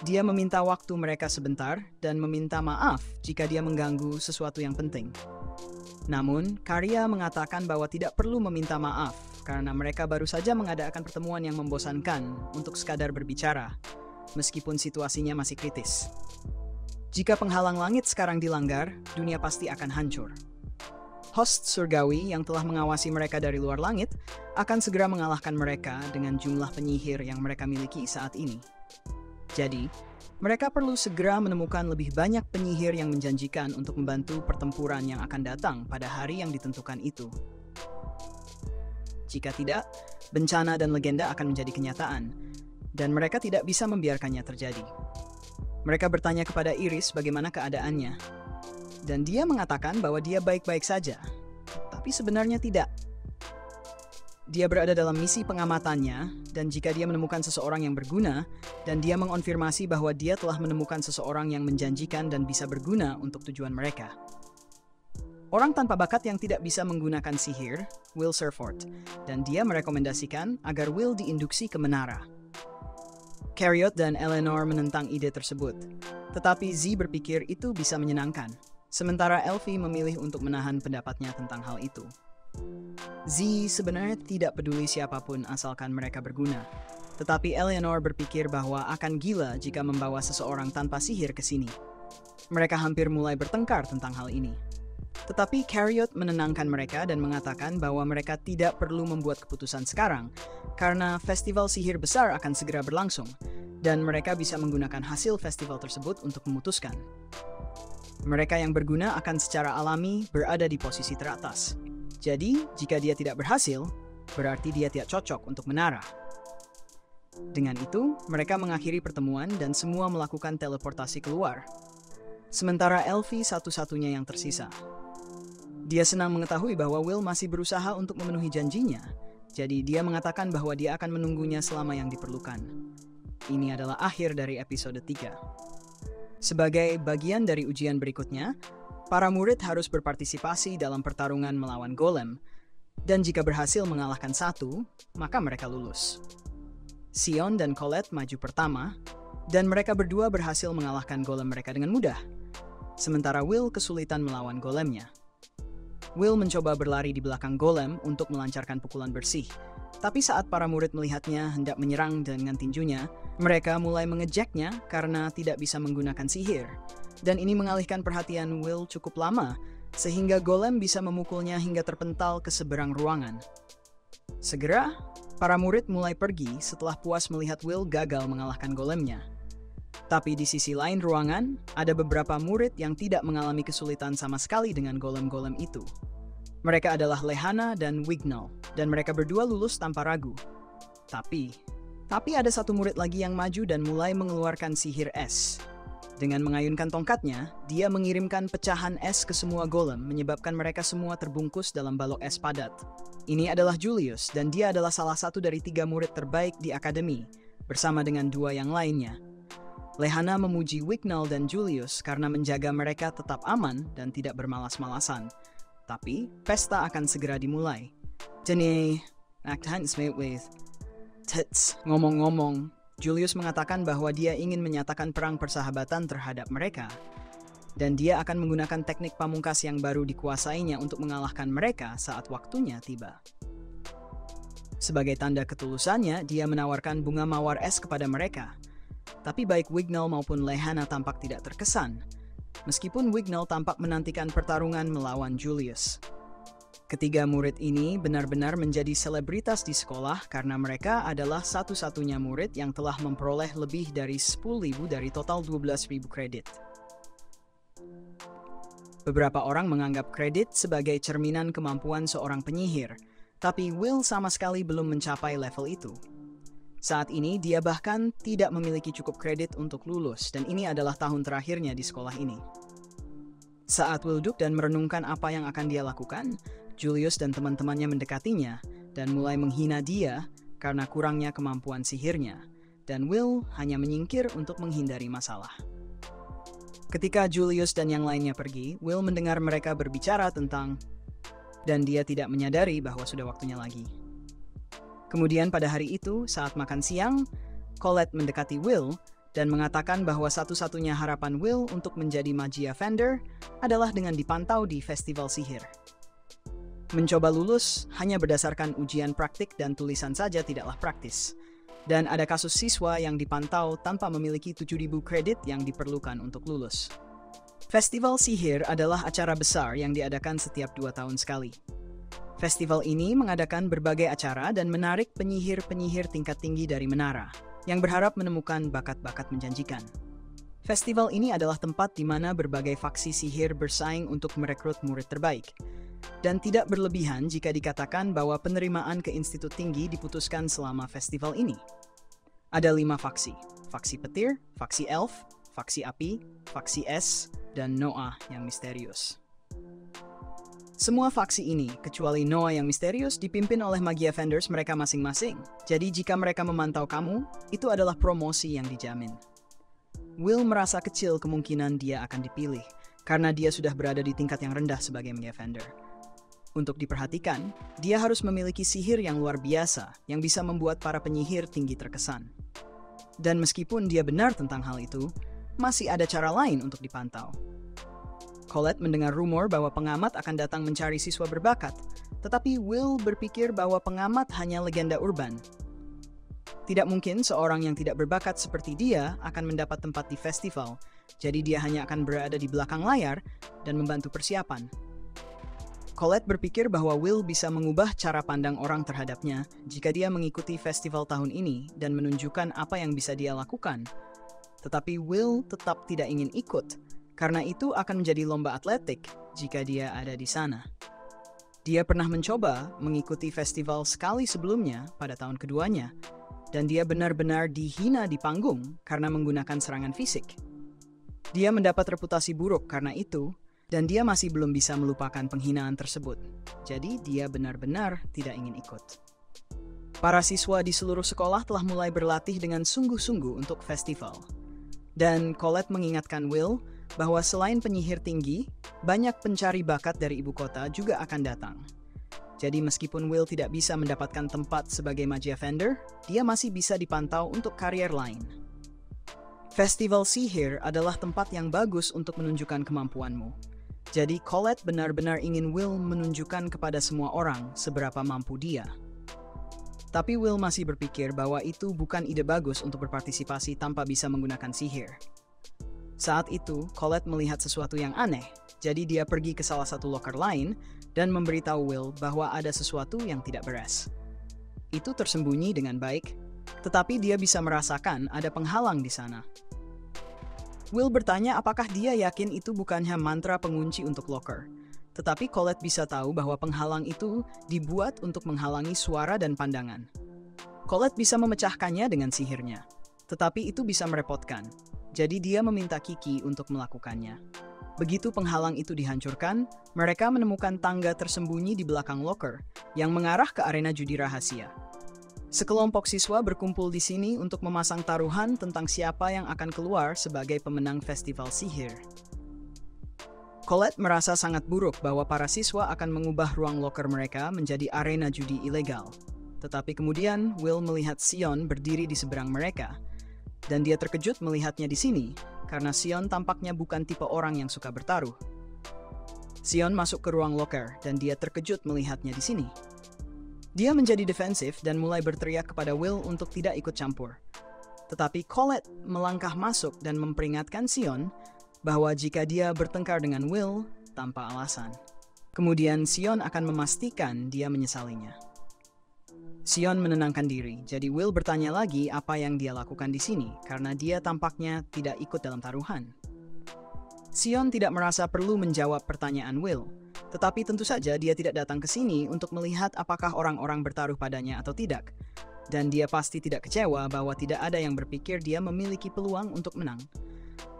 [SPEAKER 2] Dia meminta waktu mereka sebentar dan meminta maaf jika dia mengganggu sesuatu yang penting. Namun, Karya mengatakan bahwa tidak perlu meminta maaf karena mereka baru saja mengadakan pertemuan yang membosankan untuk sekadar berbicara, meskipun situasinya masih kritis. Jika penghalang langit sekarang dilanggar, dunia pasti akan hancur. Host surgawi yang telah mengawasi mereka dari luar langit akan segera mengalahkan mereka dengan jumlah penyihir yang mereka miliki saat ini. Jadi, mereka perlu segera menemukan lebih banyak penyihir yang menjanjikan untuk membantu pertempuran yang akan datang pada hari yang ditentukan itu. Jika tidak, bencana dan legenda akan menjadi kenyataan, dan mereka tidak bisa membiarkannya terjadi. Mereka bertanya kepada Iris bagaimana keadaannya, dan dia mengatakan bahwa dia baik-baik saja, tapi sebenarnya tidak. Dia berada dalam misi pengamatannya, dan jika dia menemukan seseorang yang berguna, dan dia mengonfirmasi bahwa dia telah menemukan seseorang yang menjanjikan dan bisa berguna untuk tujuan mereka. Orang tanpa bakat yang tidak bisa menggunakan sihir, Will Surford, dan dia merekomendasikan agar Will diinduksi ke menara. Carriot dan Eleanor menentang ide tersebut, tetapi Z berpikir itu bisa menyenangkan, sementara Elfie memilih untuk menahan pendapatnya tentang hal itu. Z sebenarnya tidak peduli siapapun asalkan mereka berguna, tetapi Eleanor berpikir bahwa akan gila jika membawa seseorang tanpa sihir ke sini. Mereka hampir mulai bertengkar tentang hal ini. Tetapi Carriot menenangkan mereka dan mengatakan bahwa mereka tidak perlu membuat keputusan sekarang karena festival sihir besar akan segera berlangsung dan mereka bisa menggunakan hasil festival tersebut untuk memutuskan. Mereka yang berguna akan secara alami berada di posisi teratas. Jadi, jika dia tidak berhasil, berarti dia tidak cocok untuk menara. Dengan itu, mereka mengakhiri pertemuan dan semua melakukan teleportasi keluar. Sementara Elfie satu-satunya yang tersisa. Dia senang mengetahui bahwa Will masih berusaha untuk memenuhi janjinya, jadi dia mengatakan bahwa dia akan menunggunya selama yang diperlukan. Ini adalah akhir dari episode 3. Sebagai bagian dari ujian berikutnya, para murid harus berpartisipasi dalam pertarungan melawan golem, dan jika berhasil mengalahkan satu, maka mereka lulus. Sion dan Colette maju pertama, dan mereka berdua berhasil mengalahkan golem mereka dengan mudah, sementara Will kesulitan melawan golemnya. Will mencoba berlari di belakang golem untuk melancarkan pukulan bersih, tapi saat para murid melihatnya hendak menyerang dengan tinjunya, mereka mulai mengejeknya karena tidak bisa menggunakan sihir. Dan ini mengalihkan perhatian Will cukup lama, sehingga golem bisa memukulnya hingga terpental ke seberang ruangan. Segera, para murid mulai pergi setelah puas melihat Will gagal mengalahkan golemnya. Tapi di sisi lain ruangan, ada beberapa murid yang tidak mengalami kesulitan sama sekali dengan golem-golem itu. Mereka adalah Lehana dan Wignall, dan mereka berdua lulus tanpa ragu. Tapi ada satu murid lagi yang maju dan mulai mengeluarkan sihir es. Dengan mengayunkan tongkatnya, dia mengirimkan pecahan es ke semua golem, menyebabkan mereka semua terbungkus dalam balok es padat. Ini adalah Julius, dan dia adalah salah satu dari 3 murid terbaik di akademi, bersama dengan 2 yang lainnya. Lehana memuji Wignall dan Julius karena menjaga mereka tetap aman dan tidak bermalas-malasan. Tapi, pesta akan segera dimulai. Jadi, ngomong-ngomong, Julius mengatakan bahwa dia ingin menyatakan perang persahabatan terhadap mereka. Dan dia akan menggunakan teknik pamungkas yang baru dikuasainya untuk mengalahkan mereka saat waktunya tiba. Sebagai tanda ketulusannya, dia menawarkan bunga mawar es kepada mereka. Tapi baik Wignall maupun Lehana tampak tidak terkesan, meskipun Wignall tampak menantikan pertarungan melawan Julius. Ketiga murid ini benar-benar menjadi selebritas di sekolah karena mereka adalah satu-satunya murid yang telah memperoleh lebih dari 10.000 dari total 12.000 kredit. Beberapa orang menganggap kredit sebagai cerminan kemampuan seorang penyihir, tapi Will sama sekali belum mencapai level itu. Saat ini, dia bahkan tidak memiliki cukup kredit untuk lulus, dan ini adalah tahun terakhirnya di sekolah ini. Saat Will duduk dan merenungkan apa yang akan dia lakukan, Julius dan teman-temannya mendekatinya dan mulai menghina dia karena kurangnya kemampuan sihirnya, dan Will hanya menyingkir untuk menghindari masalah. Ketika Julius dan yang lainnya pergi, Will mendengar mereka berbicara tentang, dan dia tidak menyadari bahwa sudah waktunya lagi. Kemudian pada hari itu, saat makan siang, Colette mendekati Will dan mengatakan bahwa satu-satunya harapan Will untuk menjadi Magia Vendor adalah dengan dipantau di festival sihir. Mencoba lulus hanya berdasarkan ujian praktik dan tulisan saja tidaklah praktis. Dan ada kasus siswa yang dipantau tanpa memiliki 7.000 kredit yang diperlukan untuk lulus. Festival sihir adalah acara besar yang diadakan setiap 2 tahun sekali. Festival ini mengadakan berbagai acara dan menarik penyihir-penyihir tingkat tinggi dari menara, yang berharap menemukan bakat-bakat menjanjikan. Festival ini adalah tempat di mana berbagai faksi sihir bersaing untuk merekrut murid terbaik, dan tidak berlebihan jika dikatakan bahwa penerimaan ke institut tinggi diputuskan selama festival ini. Ada 5 faksi. Faksi petir, faksi elf, faksi api, faksi es, dan Noah yang misterius. Semua faksi ini, kecuali Noah yang misterius, dipimpin oleh Magia Vendors mereka masing-masing. Jadi jika mereka memantau kamu, itu adalah promosi yang dijamin. Will merasa kecil kemungkinan dia akan dipilih, karena dia sudah berada di tingkat yang rendah sebagai Magia Vendor. Untuk diperhatikan, dia harus memiliki sihir yang luar biasa yang bisa membuat para penyihir tinggi terkesan. Dan meskipun dia benar tentang hal itu, masih ada cara lain untuk dipantau. Colette mendengar rumor bahwa pengamat akan datang mencari siswa berbakat, tetapi Will berpikir bahwa pengamat hanya legenda urban. Tidak mungkin seorang yang tidak berbakat seperti dia akan mendapat tempat di festival, jadi dia hanya akan berada di belakang layar dan membantu persiapan. Colette berpikir bahwa Will bisa mengubah cara pandang orang terhadapnya jika dia mengikuti festival tahun ini dan menunjukkan apa yang bisa dia lakukan. Tetapi Will tetap tidak ingin ikut, karena itu akan menjadi lomba atletik jika dia ada di sana. Dia pernah mencoba mengikuti festival sekali sebelumnya pada tahun keduanya, dan dia benar-benar dihina di panggung karena menggunakan serangan fisik. Dia mendapat reputasi buruk karena itu, dan dia masih belum bisa melupakan penghinaan tersebut. Jadi dia benar-benar tidak ingin ikut. Para siswa di seluruh sekolah telah mulai berlatih dengan sungguh-sungguh untuk festival. Dan Colette mengingatkan Will bahwa selain penyihir tinggi, banyak pencari bakat dari ibu kota juga akan datang. Jadi meskipun Will tidak bisa mendapatkan tempat sebagai Magia Vendor, dia masih bisa dipantau untuk karier lain. Festival sihir adalah tempat yang bagus untuk menunjukkan kemampuanmu. Jadi Colette benar-benar ingin Will menunjukkan kepada semua orang seberapa mampu dia. Tapi Will masih berpikir bahwa itu bukan ide bagus untuk berpartisipasi tanpa bisa menggunakan sihir. Saat itu, Colette melihat sesuatu yang aneh, jadi dia pergi ke salah satu loker lain dan memberitahu Will bahwa ada sesuatu yang tidak beres. Itu tersembunyi dengan baik, tetapi dia bisa merasakan ada penghalang di sana. Will bertanya apakah dia yakin itu bukannya mantra pengunci untuk loker. Tetapi Colette bisa tahu bahwa penghalang itu dibuat untuk menghalangi suara dan pandangan. Colette bisa memecahkannya dengan sihirnya, tetapi itu bisa merepotkan. Jadi dia meminta Kiki untuk melakukannya. Begitu penghalang itu dihancurkan, mereka menemukan tangga tersembunyi di belakang loker yang mengarah ke arena judi rahasia. Sekelompok siswa berkumpul di sini untuk memasang taruhan tentang siapa yang akan keluar sebagai pemenang festival sihir. Colette merasa sangat buruk bahwa para siswa akan mengubah ruang loker mereka menjadi arena judi ilegal. Tetapi kemudian Will melihat Sion berdiri di seberang mereka, dan dia terkejut melihatnya di sini karena Sion tampaknya bukan tipe orang yang suka bertaruh. Sion masuk ke ruang loker dan dia terkejut melihatnya di sini. Dia menjadi defensif dan mulai berteriak kepada Will untuk tidak ikut campur. Tetapi Colette melangkah masuk dan memperingatkan Sion bahwa jika dia bertengkar dengan Will tanpa alasan, kemudian Sion akan memastikan dia menyesalinya. Sion menenangkan diri, jadi Will bertanya lagi apa yang dia lakukan di sini karena dia tampaknya tidak ikut dalam taruhan. Sion tidak merasa perlu menjawab pertanyaan Will, tetapi tentu saja dia tidak datang ke sini untuk melihat apakah orang-orang bertaruh padanya atau tidak. Dan dia pasti tidak kecewa bahwa tidak ada yang berpikir dia memiliki peluang untuk menang,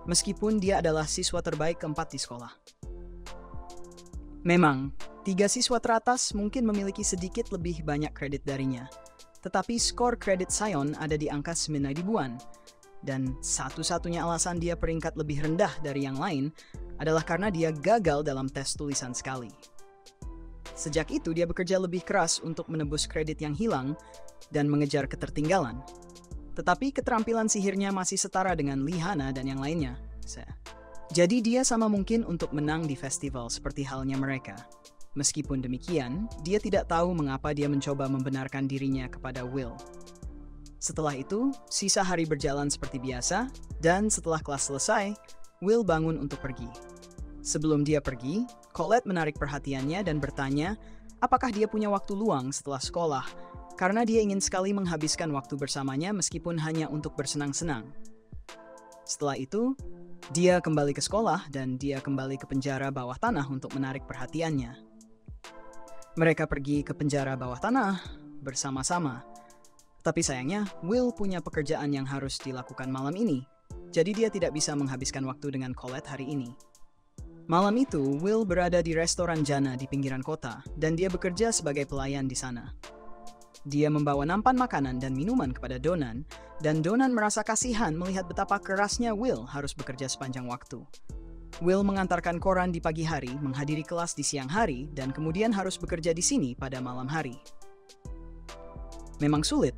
[SPEAKER 2] meskipun dia adalah siswa terbaik keempat di sekolah. Memang, 3 siswa teratas mungkin memiliki sedikit lebih banyak kredit darinya, tetapi skor kredit Sion ada di angka 9 ribuan. Dan satu-satunya alasan dia peringkat lebih rendah dari yang lain adalah karena dia gagal dalam tes tulisan sekali. Sejak itu dia bekerja lebih keras untuk menebus kredit yang hilang dan mengejar ketertinggalan. Tetapi keterampilan sihirnya masih setara dengan Lihana dan yang lainnya. Jadi dia sama mungkin untuk menang di festival seperti halnya mereka. Meskipun demikian, dia tidak tahu mengapa dia mencoba membenarkan dirinya kepada Will. Setelah itu, sisa hari berjalan seperti biasa, dan setelah kelas selesai, Will bangun untuk pergi. Sebelum dia pergi, Colette menarik perhatiannya dan bertanya apakah dia punya waktu luang setelah sekolah, karena dia ingin sekali menghabiskan waktu bersamanya meskipun hanya untuk bersenang-senang. Setelah itu, dia kembali ke sekolah dan dia kembali ke penjara bawah tanah untuk menarik perhatiannya. Mereka pergi ke penjara bawah tanah bersama-sama. Tapi sayangnya, Will punya pekerjaan yang harus dilakukan malam ini. Jadi dia tidak bisa menghabiskan waktu dengan Colette hari ini. Malam itu, Will berada di restoran Jana di pinggiran kota, dan dia bekerja sebagai pelayan di sana. Dia membawa nampan makanan dan minuman kepada Donan, dan Donan merasa kasihan melihat betapa kerasnya Will harus bekerja sepanjang waktu. Will mengantarkan koran di pagi hari, menghadiri kelas di siang hari, dan kemudian harus bekerja di sini pada malam hari. Memang sulit,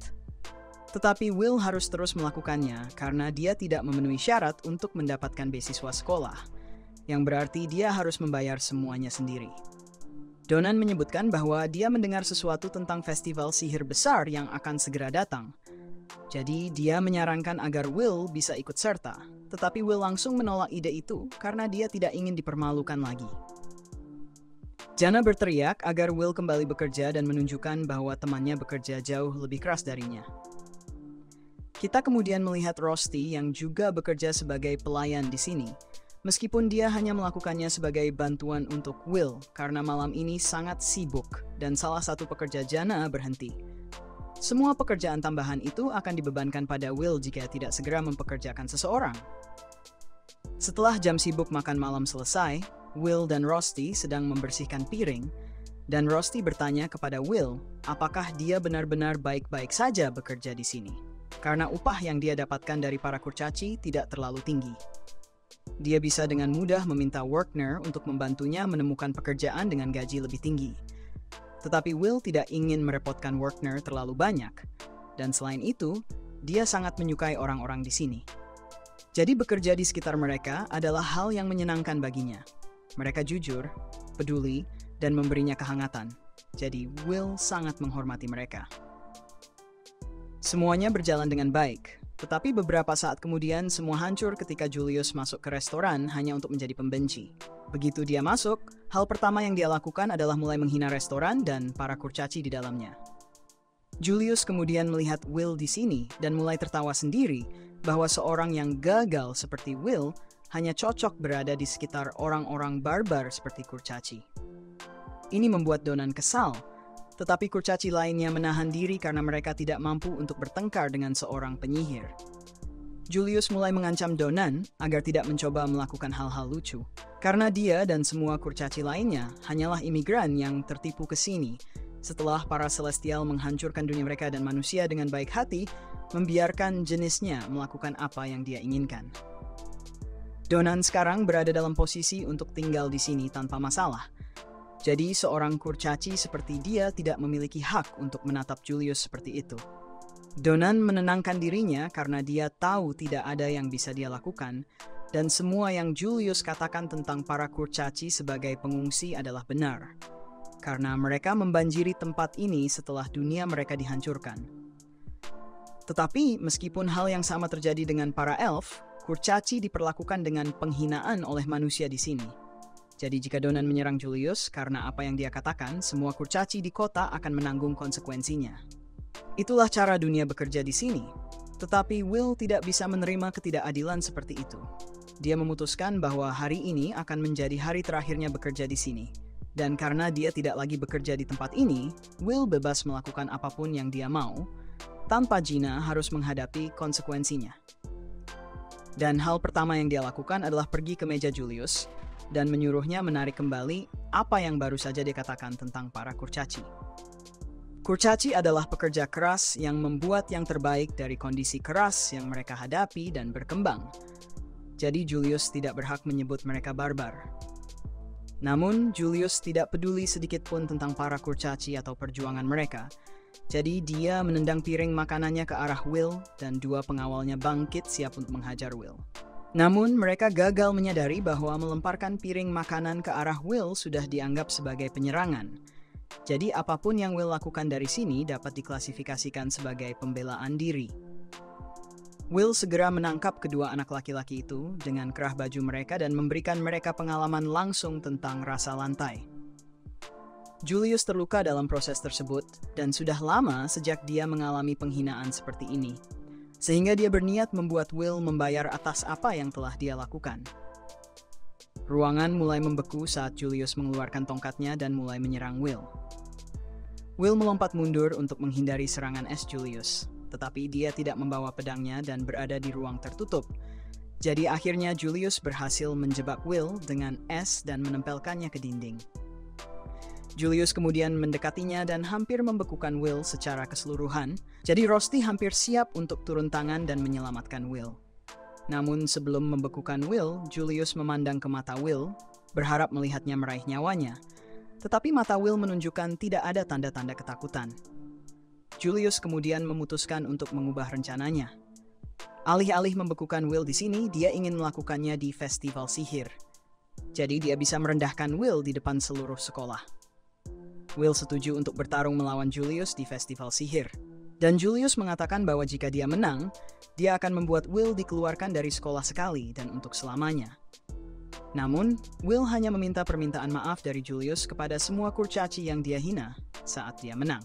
[SPEAKER 2] tetapi Will harus terus melakukannya karena dia tidak memenuhi syarat untuk mendapatkan beasiswa sekolah, yang berarti dia harus membayar semuanya sendiri. Donan menyebutkan bahwa dia mendengar sesuatu tentang festival sihir besar yang akan segera datang. Jadi dia menyarankan agar Will bisa ikut serta, tetapi Will langsung menolak ide itu karena dia tidak ingin dipermalukan lagi. Jana berteriak agar Will kembali bekerja dan menunjukkan bahwa temannya bekerja jauh lebih keras darinya. Kita kemudian melihat Rosti yang juga bekerja sebagai pelayan di sini, meskipun dia hanya melakukannya sebagai bantuan untuk Will karena malam ini sangat sibuk dan salah satu pekerja Jana berhenti. Semua pekerjaan tambahan itu akan dibebankan pada Will jika tidak segera mempekerjakan seseorang. Setelah jam sibuk makan malam selesai, Will dan Rosti sedang membersihkan piring, dan Rosti bertanya kepada Will apakah dia benar-benar baik-baik saja bekerja di sini, karena upah yang dia dapatkan dari para kurcaci tidak terlalu tinggi. Dia bisa dengan mudah meminta Workner untuk membantunya menemukan pekerjaan dengan gaji lebih tinggi. Tetapi Will tidak ingin merepotkan Workner terlalu banyak, dan selain itu, dia sangat menyukai orang-orang di sini. Jadi bekerja di sekitar mereka adalah hal yang menyenangkan baginya. Mereka jujur, peduli, dan memberinya kehangatan. Jadi Will sangat menghormati mereka. Semuanya berjalan dengan baik, tetapi beberapa saat kemudian semua hancur ketika Julius masuk ke restoran hanya untuk menjadi pembenci. Begitu dia masuk, hal pertama yang dia lakukan adalah mulai menghina restoran dan para kurcaci di dalamnya. Julius kemudian melihat Will di sini dan mulai tertawa sendiri bahwa seorang yang gagal seperti Will hanya cocok berada di sekitar orang-orang barbar seperti kurcaci. Ini membuat Donan kesal, tetapi kurcaci lainnya menahan diri karena mereka tidak mampu untuk bertengkar dengan seorang penyihir. Julius mulai mengancam Donan agar tidak mencoba melakukan hal-hal lucu, karena dia dan semua kurcaci lainnya hanyalah imigran yang tertipu ke sini setelah para Celestial menghancurkan dunia mereka dan manusia dengan baik hati membiarkan jenisnya melakukan apa yang dia inginkan. Donan sekarang berada dalam posisi untuk tinggal di sini tanpa masalah. Jadi seorang kurcaci seperti dia tidak memiliki hak untuk menatap Julius seperti itu. Donan menenangkan dirinya karena dia tahu tidak ada yang bisa dia lakukan, dan semua yang Julius katakan tentang para kurcaci sebagai pengungsi adalah benar. Karena mereka membanjiri tempat ini setelah dunia mereka dihancurkan. Tetapi meskipun hal yang sama terjadi dengan para elf, kurcaci diperlakukan dengan penghinaan oleh manusia di sini. Jadi jika Donan menyerang Julius karena apa yang dia katakan, semua kurcaci di kota akan menanggung konsekuensinya. Itulah cara dunia bekerja di sini. Tetapi Will tidak bisa menerima ketidakadilan seperti itu. Dia memutuskan bahwa hari ini akan menjadi hari terakhirnya bekerja di sini. Dan karena dia tidak lagi bekerja di tempat ini, Will bebas melakukan apapun yang dia mau, tanpa Gina harus menghadapi konsekuensinya. Dan hal pertama yang dia lakukan adalah pergi ke meja Julius dan menyuruhnya menarik kembali apa yang baru saja dikatakan tentang para kurcaci. Kurcaci adalah pekerja keras yang membuat yang terbaik dari kondisi keras yang mereka hadapi dan berkembang. Jadi Julius tidak berhak menyebut mereka barbar. Namun, Julius tidak peduli sedikit pun tentang para kurcaci atau perjuangan mereka. Jadi dia menendang piring makanannya ke arah Will dan dua pengawalnya bangkit siap untuk menghajar Will. Namun, mereka gagal menyadari bahwa melemparkan piring makanan ke arah Will sudah dianggap sebagai penyerangan. Jadi apapun yang Will lakukan dari sini dapat diklasifikasikan sebagai pembelaan diri. Will segera menangkap kedua anak laki-laki itu dengan kerah baju mereka dan memberikan mereka pengalaman langsung tentang rasa lantai. Julius terluka dalam proses tersebut dan sudah lama sejak dia mengalami penghinaan seperti ini, sehingga dia berniat membuat Will membayar atas apa yang telah dia lakukan. Ruangan mulai membeku saat Julius mengeluarkan tongkatnya dan mulai menyerang Will. Will melompat mundur untuk menghindari serangan es Julius, tetapi dia tidak membawa pedangnya dan berada di ruang tertutup. Jadi akhirnya Julius berhasil menjebak Will dengan es dan menempelkannya ke dinding. Julius kemudian mendekatinya dan hampir membekukan Will secara keseluruhan, jadi Rusty hampir siap untuk turun tangan dan menyelamatkan Will. Namun sebelum membekukan Will, Julius memandang ke mata Will, berharap melihatnya meraih nyawanya. Tetapi mata Will menunjukkan tidak ada tanda-tanda ketakutan. Julius kemudian memutuskan untuk mengubah rencananya. Alih-alih membekukan Will di sini, dia ingin melakukannya di festival sihir. Jadi dia bisa merendahkan Will di depan seluruh sekolah. Will setuju untuk bertarung melawan Julius di festival sihir. Dan Julius mengatakan bahwa jika dia menang, dia akan membuat Will dikeluarkan dari sekolah sekali dan untuk selamanya. Namun, Will hanya meminta permintaan maaf dari Julius kepada semua kurcaci yang dia hina saat dia menang.